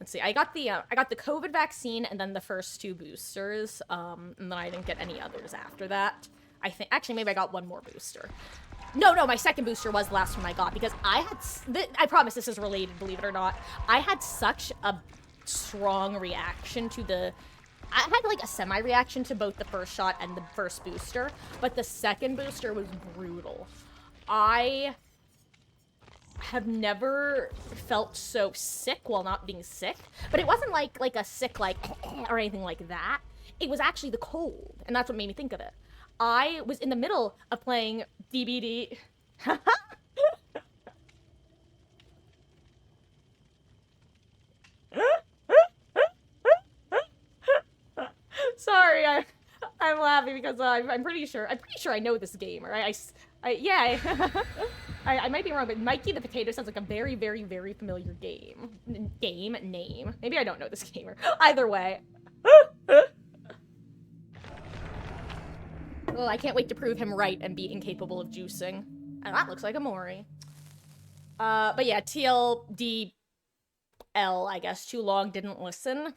let's see, I got the COVID vaccine and then the first 2 boosters, and then I didn't get any others after that. I think, actually, maybe I got 1 more booster. No, my second booster was the last one I got, because I promise this is related, believe it or not. I had such a strong reaction to I had, like, a semi-reaction to both the first shot and the first booster, but the second booster was brutal. I have never felt so sick while not being sick, but it wasn't like a sick, like, or anything like that. It was actually the cold, and that's what made me think of it. I was in the middle of playing DBD. Sorry, I'm laughing because I'm pretty sure I know this game, right? Yeah, I might be wrong, but Mikey the Potato sounds like a very, very, very familiar game name. Maybe I don't know this gamer. Either way. Oh, I can't wait to prove him right and be incapable of juicing. And that looks like a Mori. But yeah, TLDL, I guess, too long, didn't listen.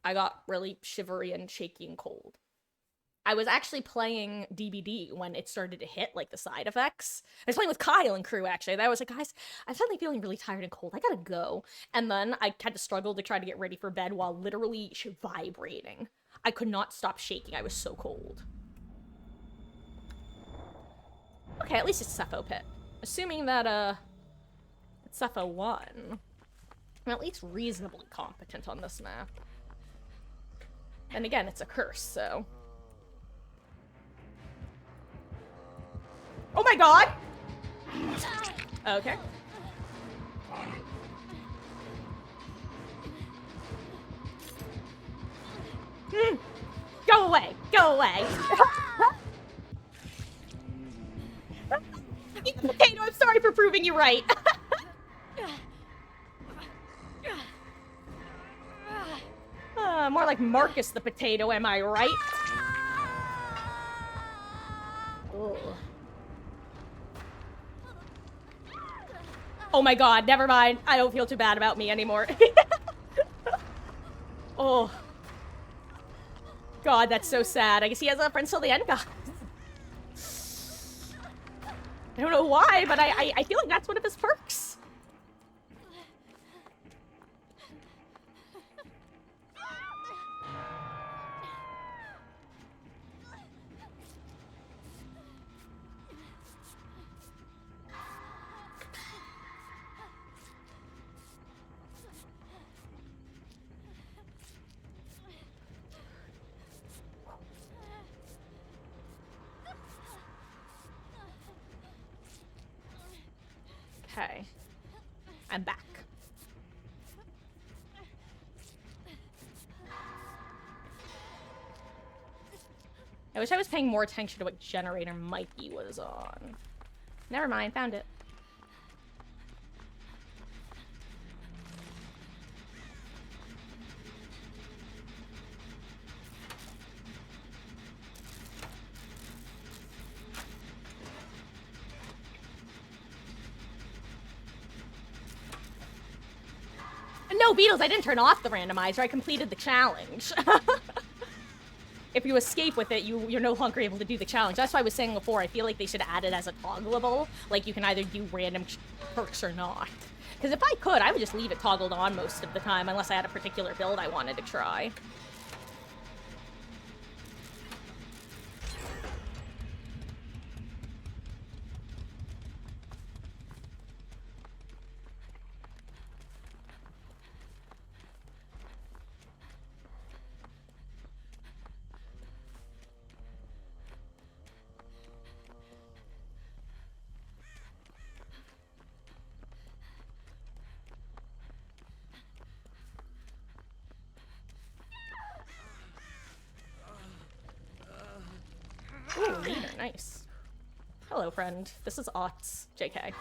I got really shivery and shaky and cold. I was actually playing DBD when it started to hit, like, the side effects. I was playing with Kyle and crew, actually. And I was like, guys, I'm suddenly feeling really tired and cold. I gotta go. And then I had to struggle to try to get ready for bed while literally vibrating. I could not stop shaking. I was so cold. Okay, at least it's Cepho Pit. Assuming that, it's Cepho 1. I'm at least reasonably competent on this map. And again, it's a curse, so... Oh my god! Okay. Go away! Go away! Potato, I'm sorry for proving you right. More like Marcus the Potato, am I right? Ugh. Oh my god, never mind. I don't feel too bad about me anymore. Oh. God, that's so sad. I guess he has a friend till the end, guys. I don't know why, but I feel like that's one of his perks. Okay. I'm back. I wish I was paying more attention to what generator Mikey was on. Never mind, found it. No, Beatles, I didn't turn off the randomizer. I completed the challenge. If you escape with it, you're no longer able to do the challenge. That's why I was saying before, I feel like they should add it as a toggleable. Like, you can either do random perks or not. Because if I could, I would just leave it toggled on most of the time, unless I had a particular build I wanted to try. Ooh, leader, nice. Hello, friend. This is Otts. JK.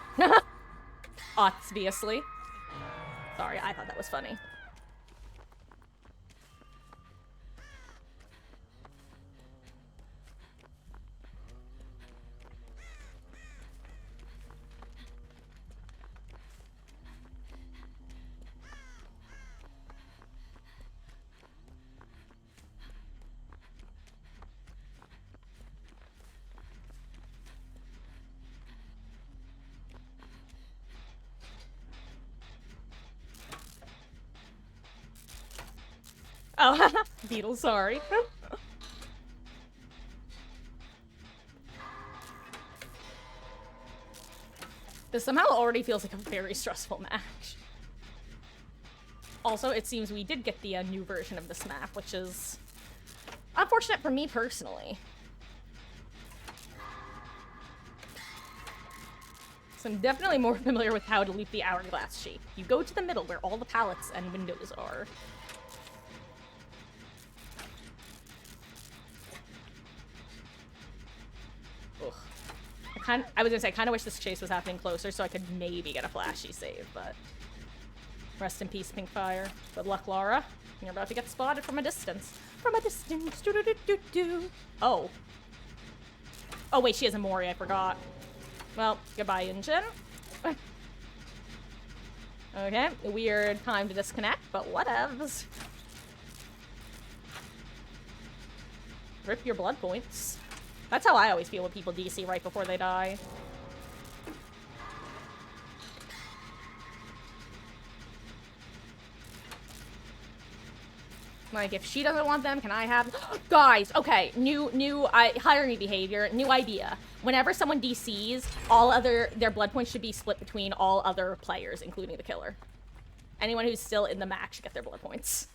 Obviously. Sorry, I thought that was funny. Oh, Beetle, sorry. This somehow already feels like a very stressful match. Also, it seems we did get the new version of this map, which is unfortunate for me personally. So I'm definitely more familiar with how to loop the hourglass shape. You go to the middle where all the pallets and windows are. Ugh. I was gonna say, I kind of wish this chase was happening closer so I could maybe get a flashy save, but... Rest in peace, Pinkfire. Good luck, Laura. You're about to get spotted from a distance. From a distance. Do -do -do -do -do. Oh. Oh, wait, she has a Mori, I forgot. Well, goodbye, engine. Okay, weird time to disconnect, but whatevs. Rip your blood points. That's how I always feel when people DC right before they die. Like, if she doesn't want them, can I have... Guys, okay, hire me behavior, new idea. Whenever someone DCs, their blood points should be split between all other players, including the killer. Anyone who's still in the match should get their blood points.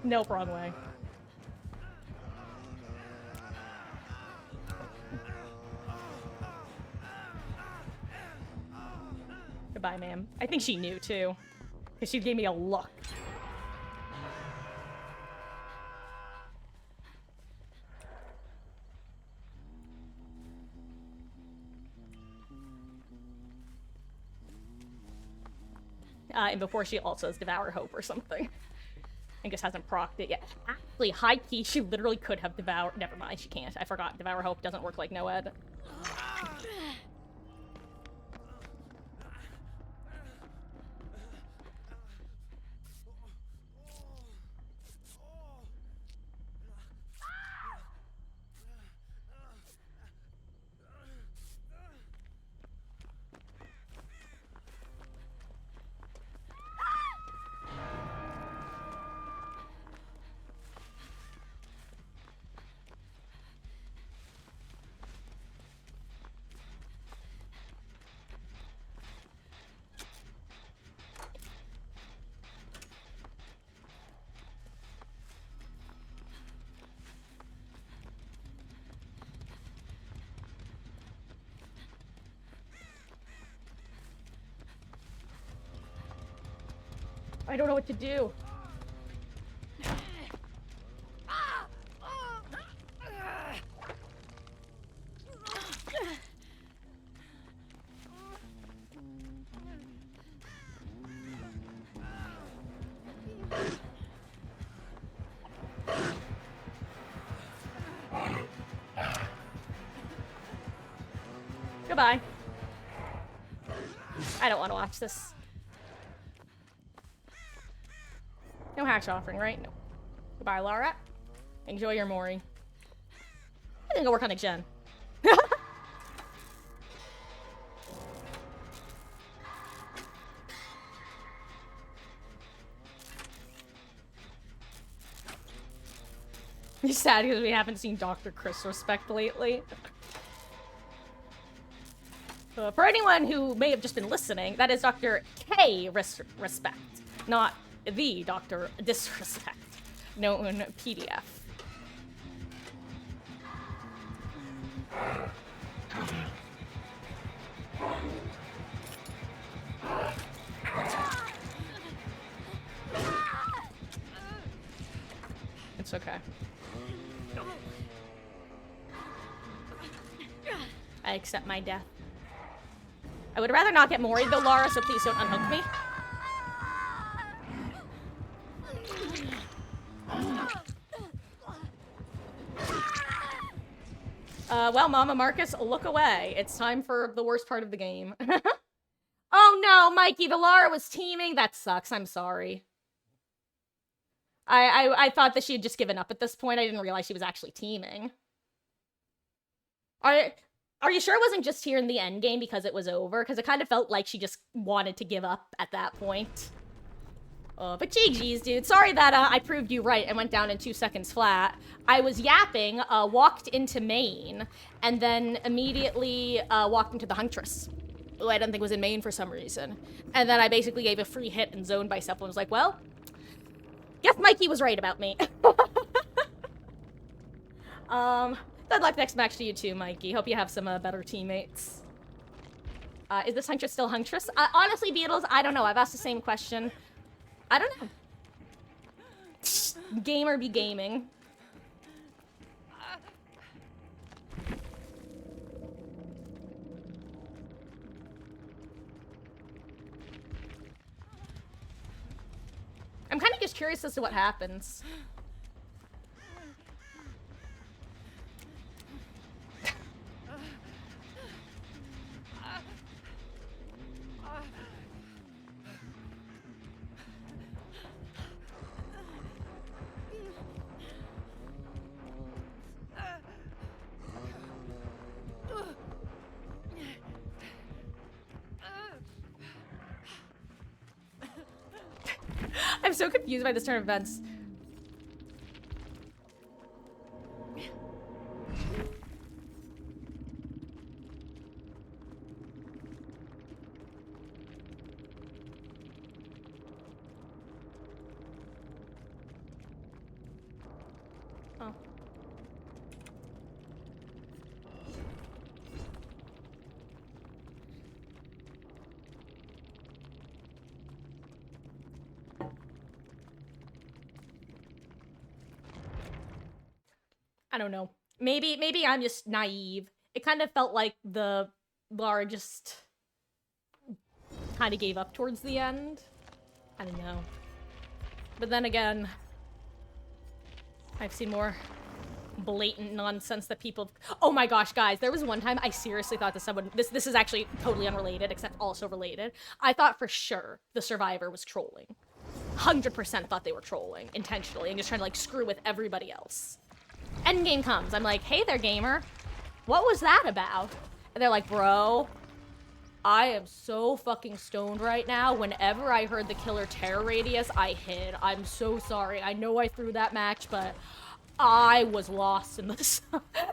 Nope, wrong way. Goodbye, ma'am. I think she knew, too. Because she gave me a look. And before she also has Devour Hope or something. And just hasn't procced it yet. Actually, high key, she literally could have devoured. Never mind, she can't. I forgot. Devour Hope doesn't work like Noed. I don't know what to do. Goodbye. I don't want to watch this. No hatch offering, right? No. Goodbye, Laura. Enjoy your Mori. I think I'll work on a gen. You're sad because we haven't seen Dr. Chris Respect lately. For anyone who may have just been listening, that is Dr. K Respect, not the Dr. Disrespect, known PDF. It's okay. I accept my death. I would rather not get Mori'd though, Lara, so please don't unhook me. Well, Mama Marcus, look away. It's time for the worst part of the game. Oh no, Mikey, the Lara was teaming? That sucks, I'm sorry. I thought that she had just given up at this point. I didn't realize she was actually teaming. Are you sure it wasn't just here in the end game because it was over? Because it kind of felt like she just wanted to give up at that point. But GG's, dude. Sorry that I proved you right and went down in 2 seconds flat. I was yapping, walked into main, and then immediately walked into the Huntress, who I don't think was in main for some reason. And then I basically gave a free hit and zoned myself and was like, well, guess Mikey was right about me. Good luck next match to you too, Mikey. Hope you have some better teammates. Is this Huntress still Huntress? Honestly, Beatles, I don't know. I've asked the same question. I don't know. Gamer be gaming. I'm kind of just curious as to what happens. I'm so confused by this turn of events. Oh. I don't know. Maybe I'm just naive. It kind of felt like the Lara just kind of gave up towards the end. I don't know. But then again, I've seen more blatant nonsense that people... Oh my gosh, guys, there was one time I seriously thought that someone... This is actually totally unrelated, except also related. I thought for sure the survivor was trolling. 100% thought they were trolling, intentionally, and just trying to, like, screw with everybody else. Endgame comes. I'm like, hey there, gamer. What was that about? And they're like, bro, I am so fucking stoned right now. Whenever I heard the killer terror radius, I hid. I'm so sorry. I know I threw that match, but I was lost in this.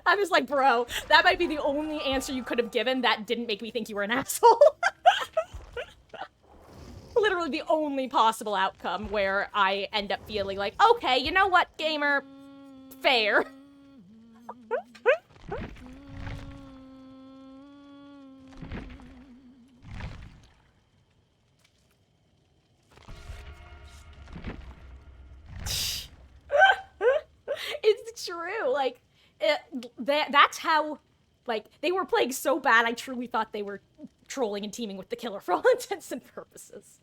I was like, bro, that might be the only answer you could have given that didn't make me think you were an asshole. Literally the only possible outcome where I end up feeling like, okay, you know what, gamer? Fair. true. Like, that's how, like, they were playing so bad, I truly thought they were trolling and teaming with the killer for all intents and purposes.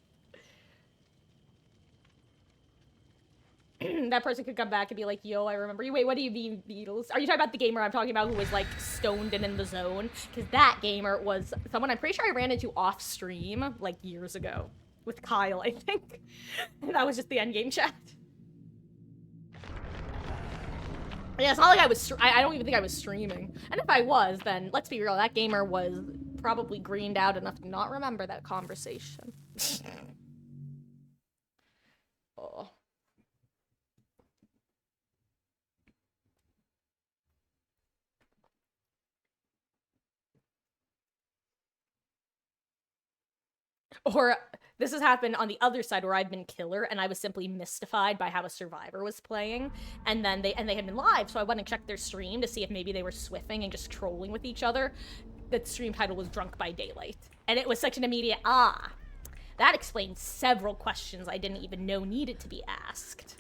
That person could come back and be like, yo, I remember you. Wait, what do you mean, Beatles? Are you talking about the gamer I'm talking about who was, like, stoned and in the zone? Because that gamer was someone I'm pretty sure I ran into off stream, like, years ago. With Kyle, I think. That was just the endgame chat. Yeah, it's not like I was, I don't even think I was streaming. And if I was, then, let's be real, that gamer was probably greened out enough to not remember that conversation. Oh. Or this has happened on the other side where I've been killer and I was simply mystified by how a survivor was playing, and then they had been live, so I went and checked their stream to see if maybe they were swiffing and just trolling with each other. The stream title was Drunk by Daylight, and it was such an immediate that explains several questions I didn't even know needed to be asked.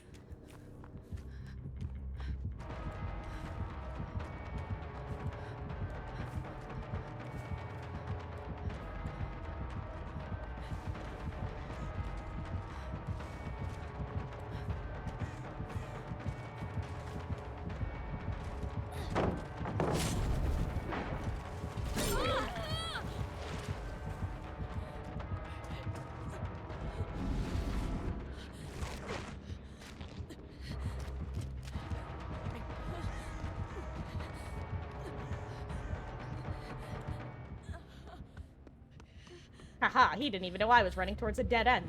Haha, he didn't even know I was running towards a dead end.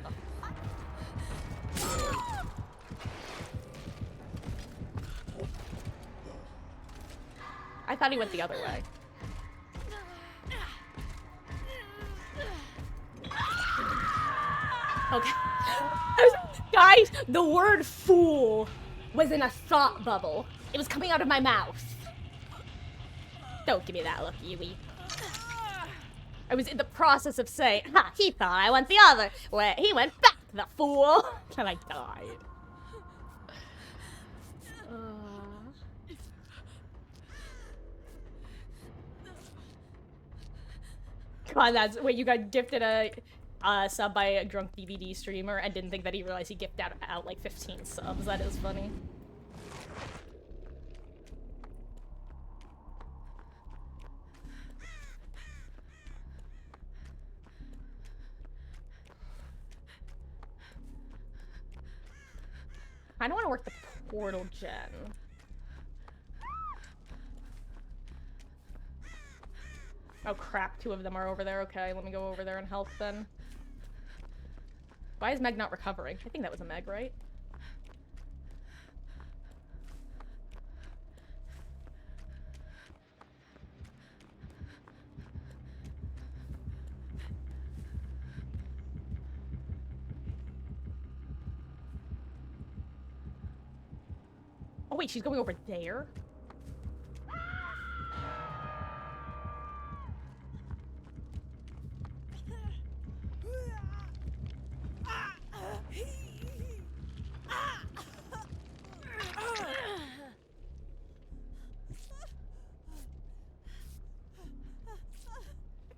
I thought he went the other way. Okay. Guys, the word fool was in a thought bubble. It was coming out of my mouth. Don't give me that look, Yui. I was in the process of saying, ha, he thought I went the other way. He went back, the fool. And I died. God, that's... Wait, you got gifted a sub by a drunk DBD streamer and didn't think that he realized he gifted out like 15 subs. That is funny. I don't want to work the portal gen. Oh crap, 2 of them are over there. Okay, let me go over there and help then. Why is Meg not recovering? I think that was a Meg, right? Oh wait, she's going over there?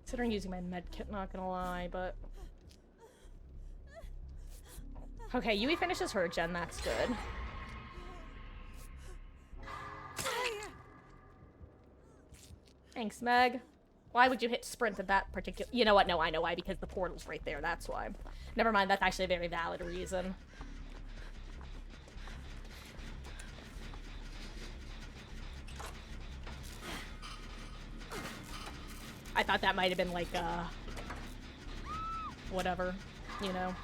Considering using my med kit, not gonna lie, but... Okay, Yui finishes her gen, that's good. Thanks, Meg. Why would you hit sprint at that particular... You know what? No, I know why. Because the portal's right there. That's why. Never mind. That's actually a very valid reason. I thought that might have been like, whatever. You know.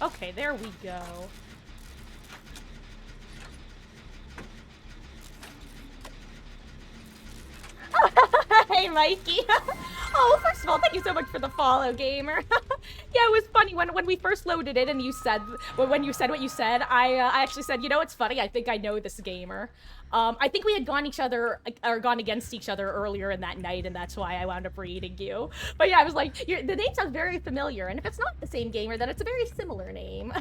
Okay, there we go. Hey, Mikey. Oh, first of all, thank you so much for the follow, gamer. Yeah, it was funny when we first loaded it and you said, when you said what you said, I actually said, you know, it's funny, I think I know this gamer. I think we had gone against each other earlier in that night, and that's why I wound up reading you. But yeah, I was like, the name sounds very familiar, and if it's not the same gamer, then it's a very similar name.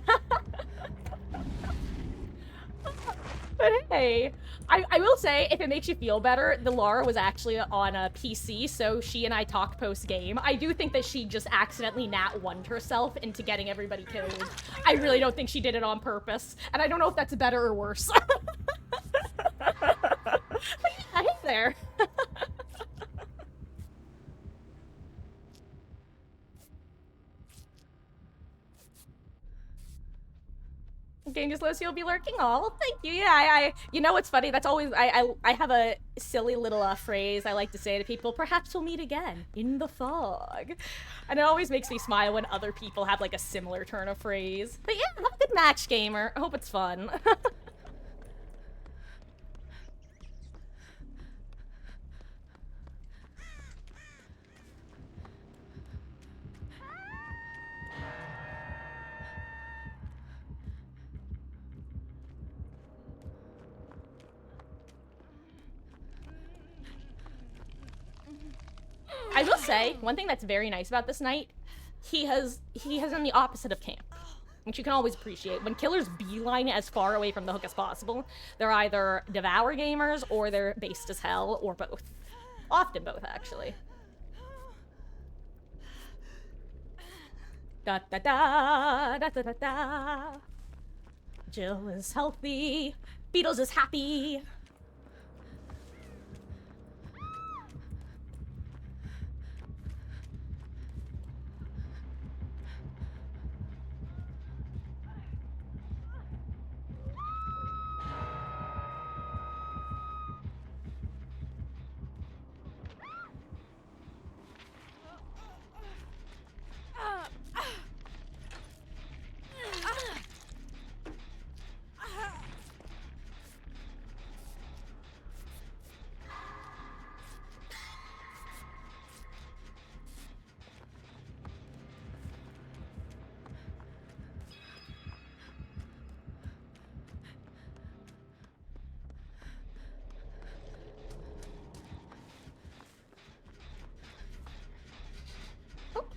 But hey, I will say, if it makes you feel better, the Lara was actually on a PC, so she and I talked post-game. I do think that she just accidentally nat-1'd herself into getting everybody killed. I really don't think she did it on purpose, and I don't know if that's better or worse. But yeah, hey there. Dangerously, you'll be lurking. Oh, thank you. Yeah, you know what's funny? That's always I have a silly little phrase I like to say to people. Perhaps we'll meet again in the fog, and it always makes me smile when other people have like a similar turn of phrase. But yeah, have a good match, gamer. I hope it's fun. I will say, one thing that's very nice about this night, he has done the opposite of camp, which you can always appreciate. When killers beeline as far away from the hook as possible, they're either devour gamers or they're based as hell, or both. Often both, actually. Da da da da da da da. Jill is healthy. Beatles is happy.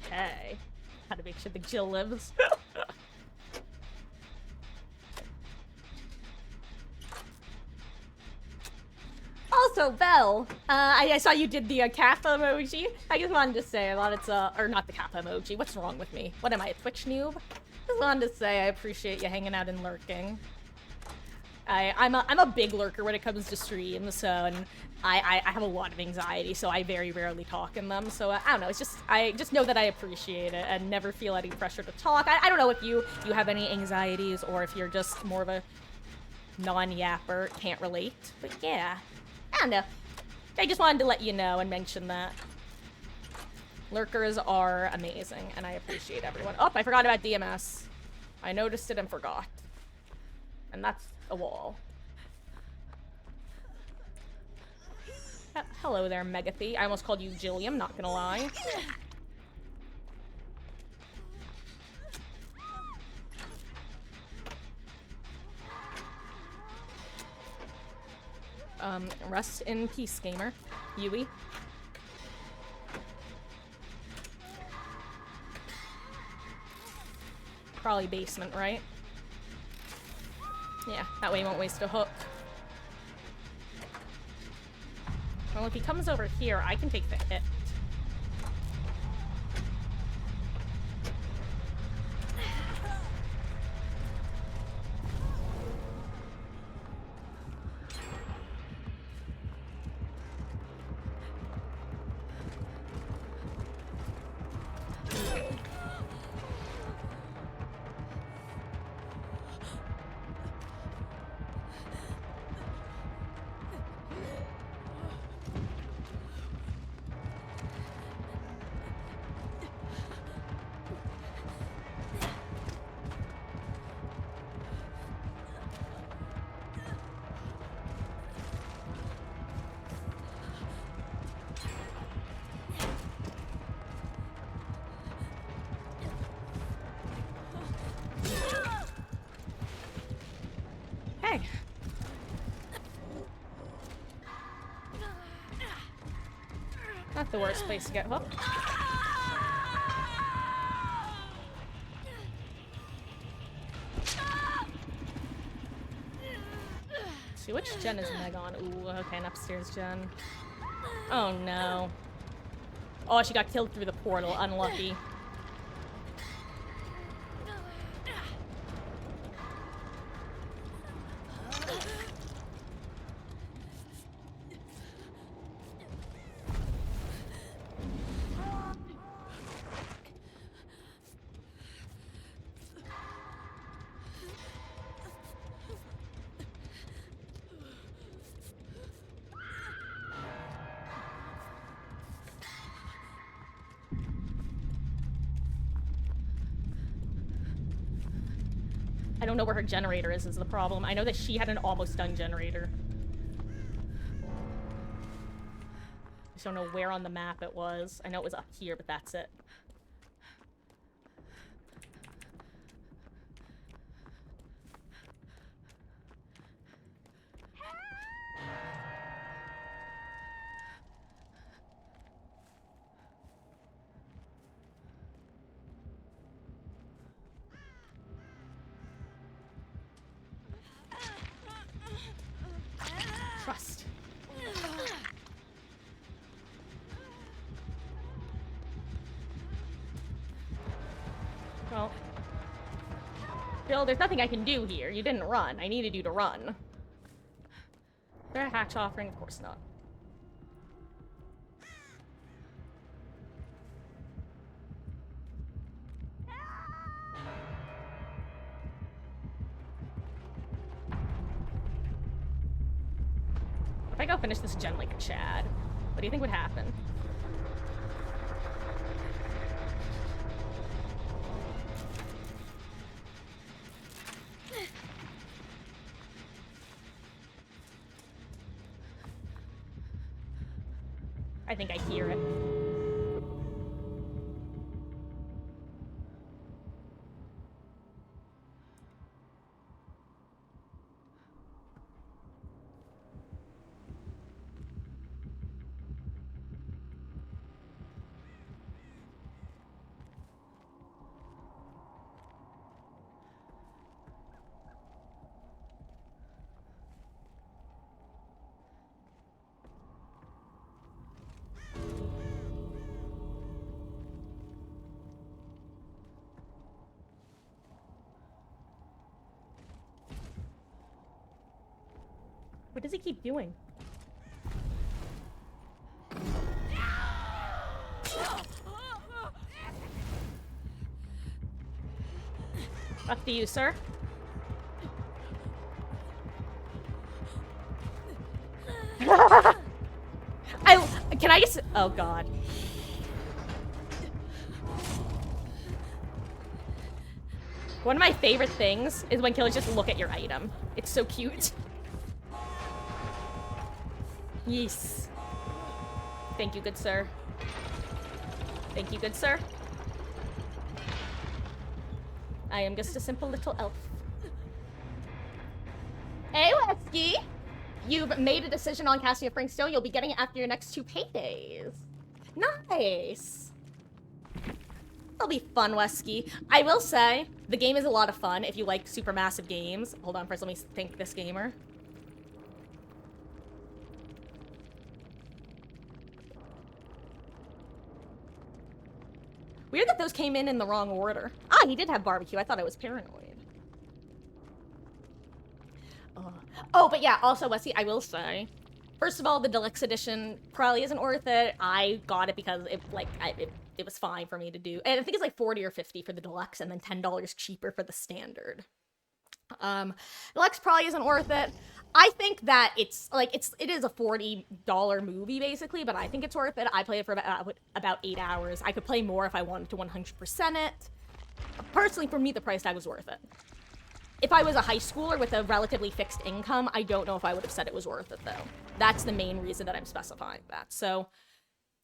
Okay. How to make sure the Jill lives. Also, Belle, I saw you did the Kappa emoji. I just wanted to say, I thought it's, or not the Kappa emoji. What's wrong with me? What am I, a Twitch noob? Just wanted to say I appreciate you hanging out and lurking. I'm a big lurker when it comes to streams, so, and I have a lot of anxiety, so I very rarely talk in them. So I don't know. It's just I just know that I appreciate it and never feel any pressure to talk. I don't know if you have any anxieties or if you're just more of a non-yapper, can't relate. But yeah, I don't know. I just wanted to let you know and mention that. Lurkers are amazing, and I appreciate everyone. Oh, I forgot about DMS. I noticed it and forgot. And that's a wall. Hello there, Megathy. I almost called you Jilliam, not gonna lie. Rest in peace, gamer. Yui. Probably basement, right? Yeah, that way he won't waste a hook. Well, if he comes over here, I can take the hit. Not the worst place to get hooked. See, which gen is Meg on? Ooh, okay, an upstairs gen. Oh no. Oh, she got killed through the portal. Unlucky. I don't know where her generator is the problem. I know that she had an almost done generator. I just don't know where on the map it was. I know it was up here, but that's it. Trust. Well, Bill, there's nothing I can do here. You didn't run. I needed you to run. Is there a hatch offering? Of course not. If I go finish this gen like a Chad, what do you think would happen? I think I hear it. What does he keep doing? Up to you, sir. Can I just... Oh, God. One of my favorite things is when killers just look at your item. It's so cute. Yes. Thank you, good sir. Thank you, good sir. I am just a simple little elf. Hey, Wesky! You've made a decision on casting a Frank Stone. You'll be getting it after your next 2 paydays. Nice! It'll be fun, Wesky. I will say, the game is a lot of fun if you like super massive games. Hold on first, let me think this gamer. Weird that those came in the wrong order. Ah, he did have barbecue. I thought I was paranoid. Oh, but yeah, also, Wesley, I will say, first of all, the deluxe edition probably isn't worth it. I got it because it was fine for me to do. And I think it's like 40 or 50 for the deluxe and then $10 cheaper for the standard. Deluxe probably isn't worth it. I think that it is a $40 movie basically, but I think it's worth it. I played it for about 8 hours. I could play more if I wanted to 100% it. Personally, for me, the price tag was worth it. If I was a high schooler with a relatively fixed income, I don't know if I would have said it was worth it, though. That's the main reason that I'm specifying that. So,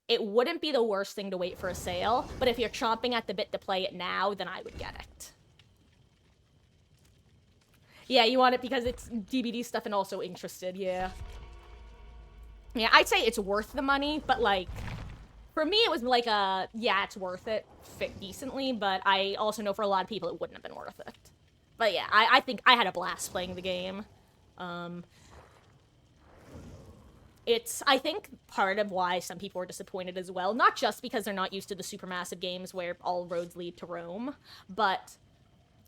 it wouldn't be the worst thing to wait for a sale, but if you're chomping at the bit to play it now, then I would get it. Yeah, you want it because it's DBD stuff and also interested, yeah. Yeah, I'd say it's worth the money, but, like, for me, it was like yeah, it's worth it, fit decently, but I also know for a lot of people it wouldn't have been worth it. But yeah, I think I had a blast playing the game. It's, I think, part of why some people were disappointed as well. Not just because they're not used to the supermassive games where all roads lead to Rome, but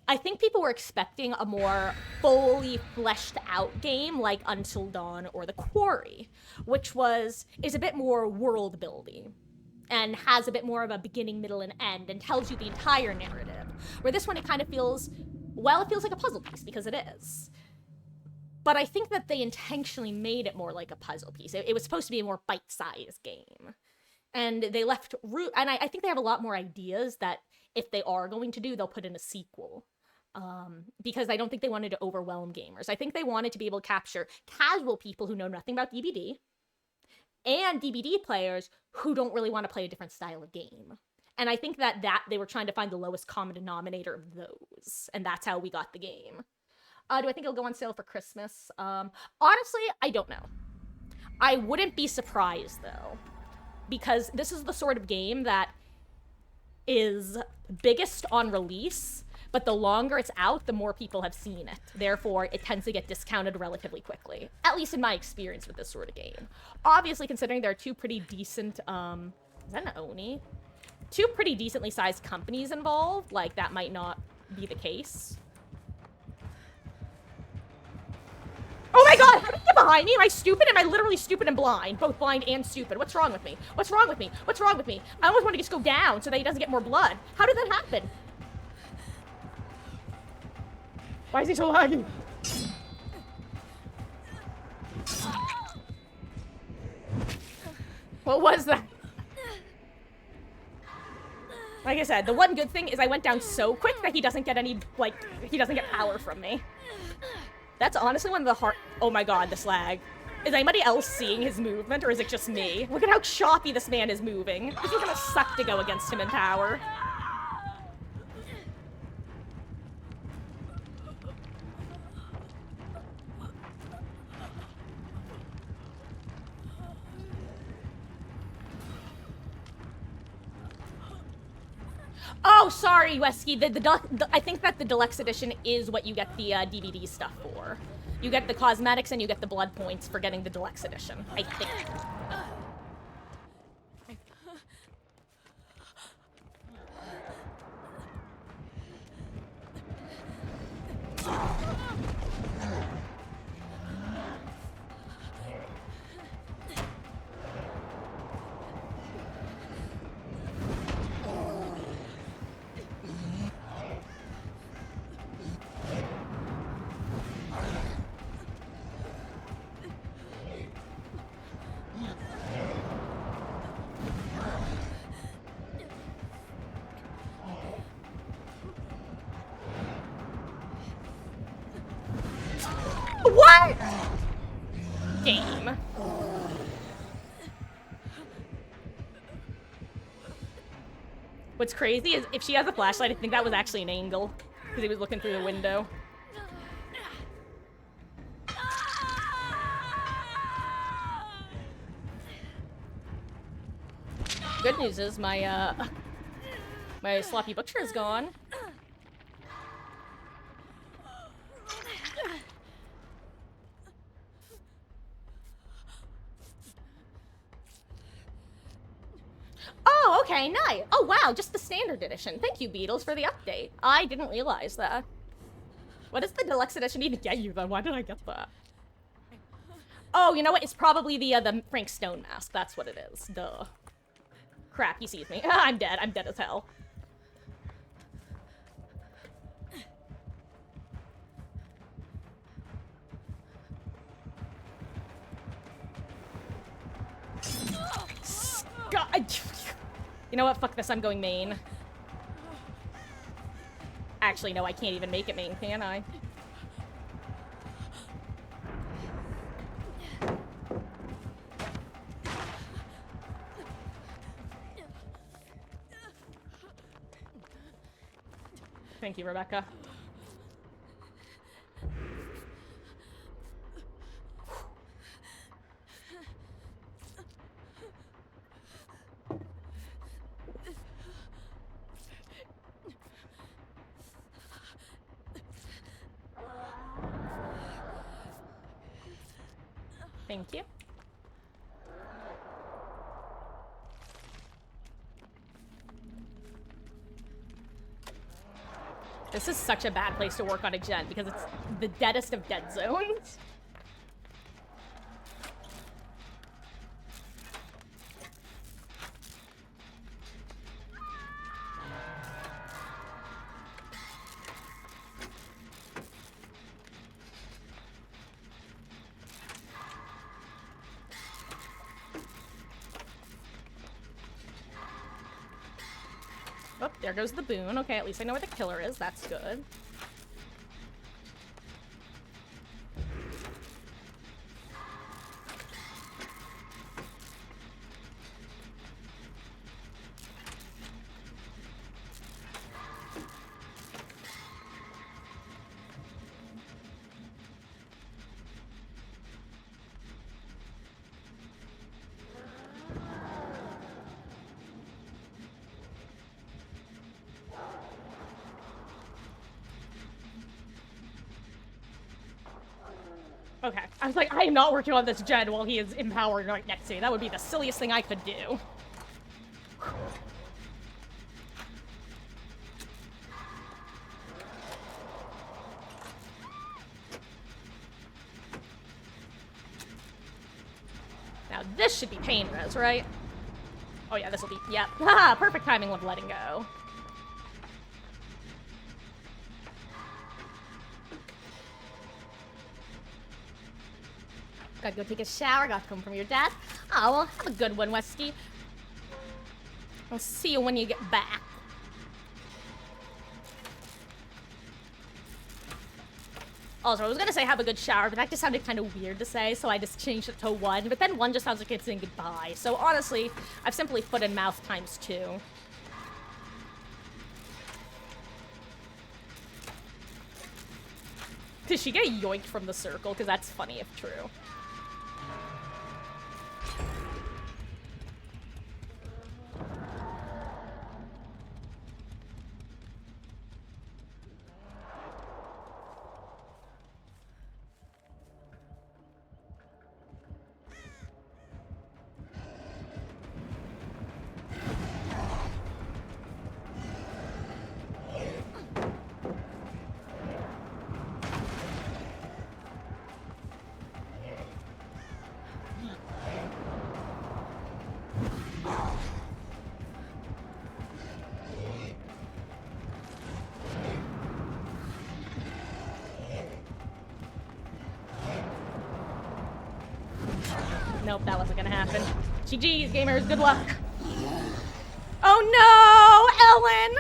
I think people were expecting a more fully fleshed out game like Until Dawn or The Quarry, which is a bit more world building and has a bit more of a beginning, middle, and end and tells you the entire narrative. Where this one, it kind of feels, well, it feels like a puzzle piece because it is. But I think that they intentionally made it more like a puzzle piece. It was supposed to be a more bite-sized game. And they left root, and I think they have a lot more ideas that if they are going to do, they'll put in a sequel. Because I don't think they wanted to overwhelm gamers. I think they wanted to be able to capture casual people who know nothing about DBD and DBD players who don't really want to play a different style of game. And I think that they were trying to find the lowest common denominator of those, and that's how we got the game. Do I think it'll go on sale for Christmas? Honestly, I don't know. I wouldn't be surprised, though, because this is the sort of game that is biggest on release, but the longer it's out, the more people have seen it. Therefore, it tends to get discounted relatively quickly, at least in my experience with this sort of game. Obviously, considering there are two pretty decent, is that an Oni? Two pretty decently sized companies involved, like, that might not be the case. Oh my god, how did you get behind me? Am I stupid? Am I literally stupid and blind? Both blind and stupid. What's wrong with me? What's wrong with me? What's wrong with me? I almost want to just go down so that he doesn't get more blood. How did that happen? Why is he so laggy? What was that? Like I said, the one good thing is I went down so quick that he doesn't get any, like, he doesn't get power from me. That's honestly one of the hard— oh my god, this lag. Is anybody else seeing his movement, or is it just me? Look at how choppy this man is moving. This is gonna suck to go against him in power. Oh, sorry, Wesky. I think that the Deluxe Edition is what you get the DBD stuff for. You get the cosmetics and you get the blood points for getting the Deluxe Edition, I think. What? Game. What's crazy is if she has a flashlight, I think that was actually an angle because he was looking through the window. Good news is my sloppy butcher is gone. Oh, okay, nice. Oh, wow, just the standard edition. Thank you, Beatles, for the update. I didn't realize that. What does the deluxe edition even get you, then? Why did I get that? Oh, you know what? It's probably the Frank Stone mask. That's what it is. Duh. Crap, he sees me. I'm dead. I'm dead as hell. God. You know what? Fuck this. I'm going main. Actually, no, I can't even make it main, can I? Thank you, Rebecca. Thank you. This is such a bad place to work on a gen because it's the deadest of dead zones. Oh, there goes the boon. Okay, at least I know where the killer is. That's good. Okay, I was like, I am not working on this gen while he is empowered right next to me. That would be the silliest thing I could do. Now this should be pain res, right? Oh yeah, this will be, yep. Haha, perfect timing with letting go. Gotta go take a shower, got home from your dad. Oh, well, have a good one, Wesky. I'll see you when you get back. Also, I was gonna say have a good shower, but that just sounded kind of weird to say, so I just changed it to 1. But then 1 just sounds like it's saying goodbye. So honestly, I've simply foot and mouth times 2. Did she get yoinked from the circle? Because that's funny if true. Nope, that wasn't gonna happen. GG's, gamers, good luck. Oh no, Ellen!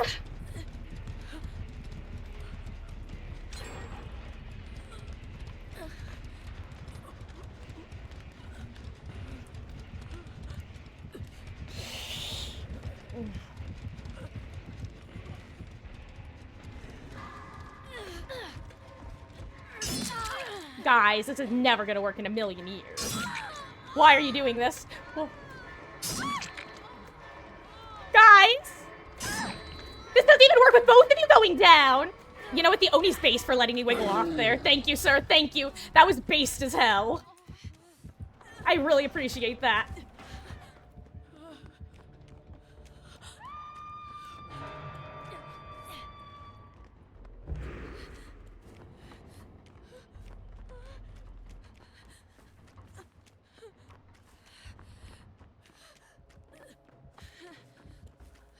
Guys, this is never gonna work in a million years. Why are you doing this? Well, guys! This doesn't even work with both of you going down! You know what? The Oni's base for letting me wiggle off there. Thank you, sir. Thank you. That was based as hell. I really appreciate that.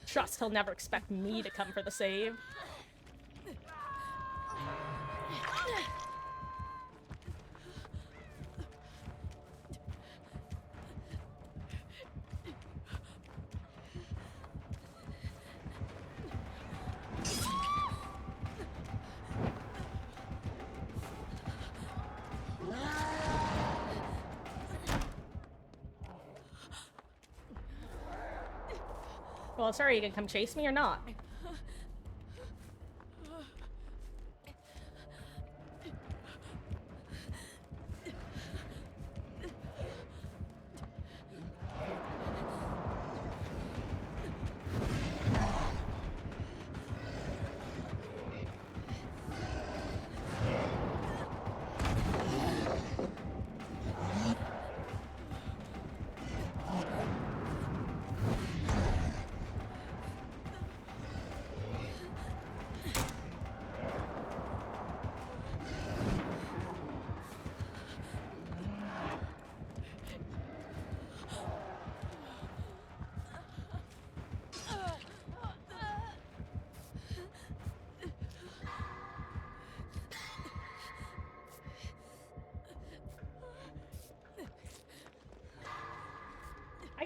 Trust he'll never expect me to come for the save. Well, sorry, you gonna come chase me or not?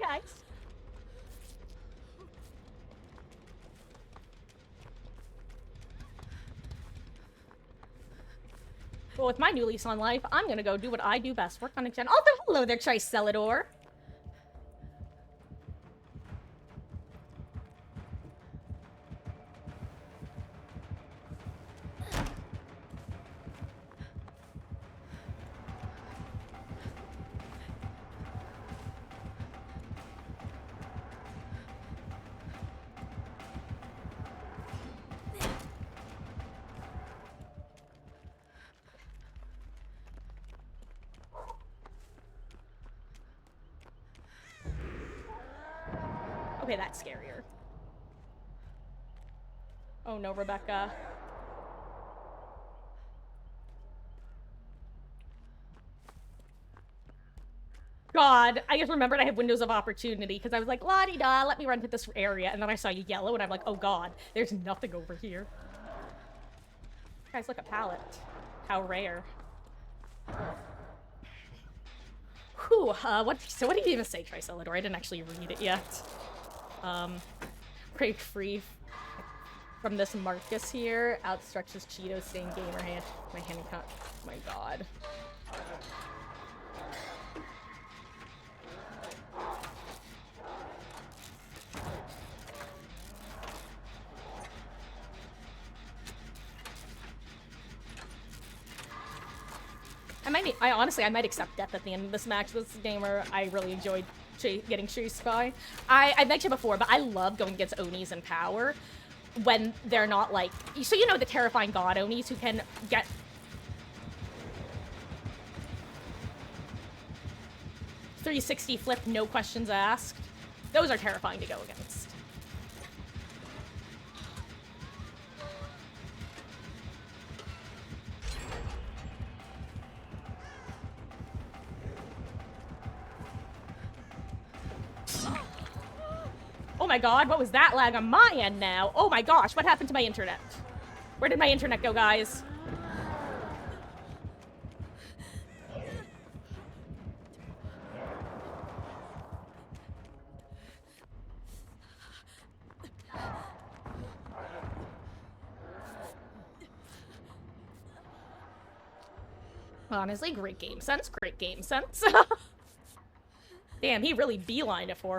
guys. Well, with my new lease on life, I'm gonna go do what I do best. Work on extend. Oh, hello there, Tricelador. Okay, that's scarier. Oh no, Rebecca. God, I just remembered I have windows of opportunity because I was like, la-di-da, let me run to this area, and then I saw you yellow, and I'm like, oh God, there's nothing over here. Guys, look, a pallet. How rare. Whew, what did you even say, Tricelador? I didn't actually read it yet. Break free from this Marcus here. Outstretches Cheetos, same gamer hand. My hand can't. Oh my God. I might accept death at the end of this match. This gamer, I really enjoyed getting chased by. I mentioned before, but I love going against Onis in power when they're not like, so you know the terrifying god Onis who can get 360 flip, no questions asked. Those are terrifying to go against. Oh my God, what was that lag on my end now? Oh my gosh, what happened to my internet? Where did my internet go, guys? Honestly, great game sense, great game sense. Damn, he really beelined it for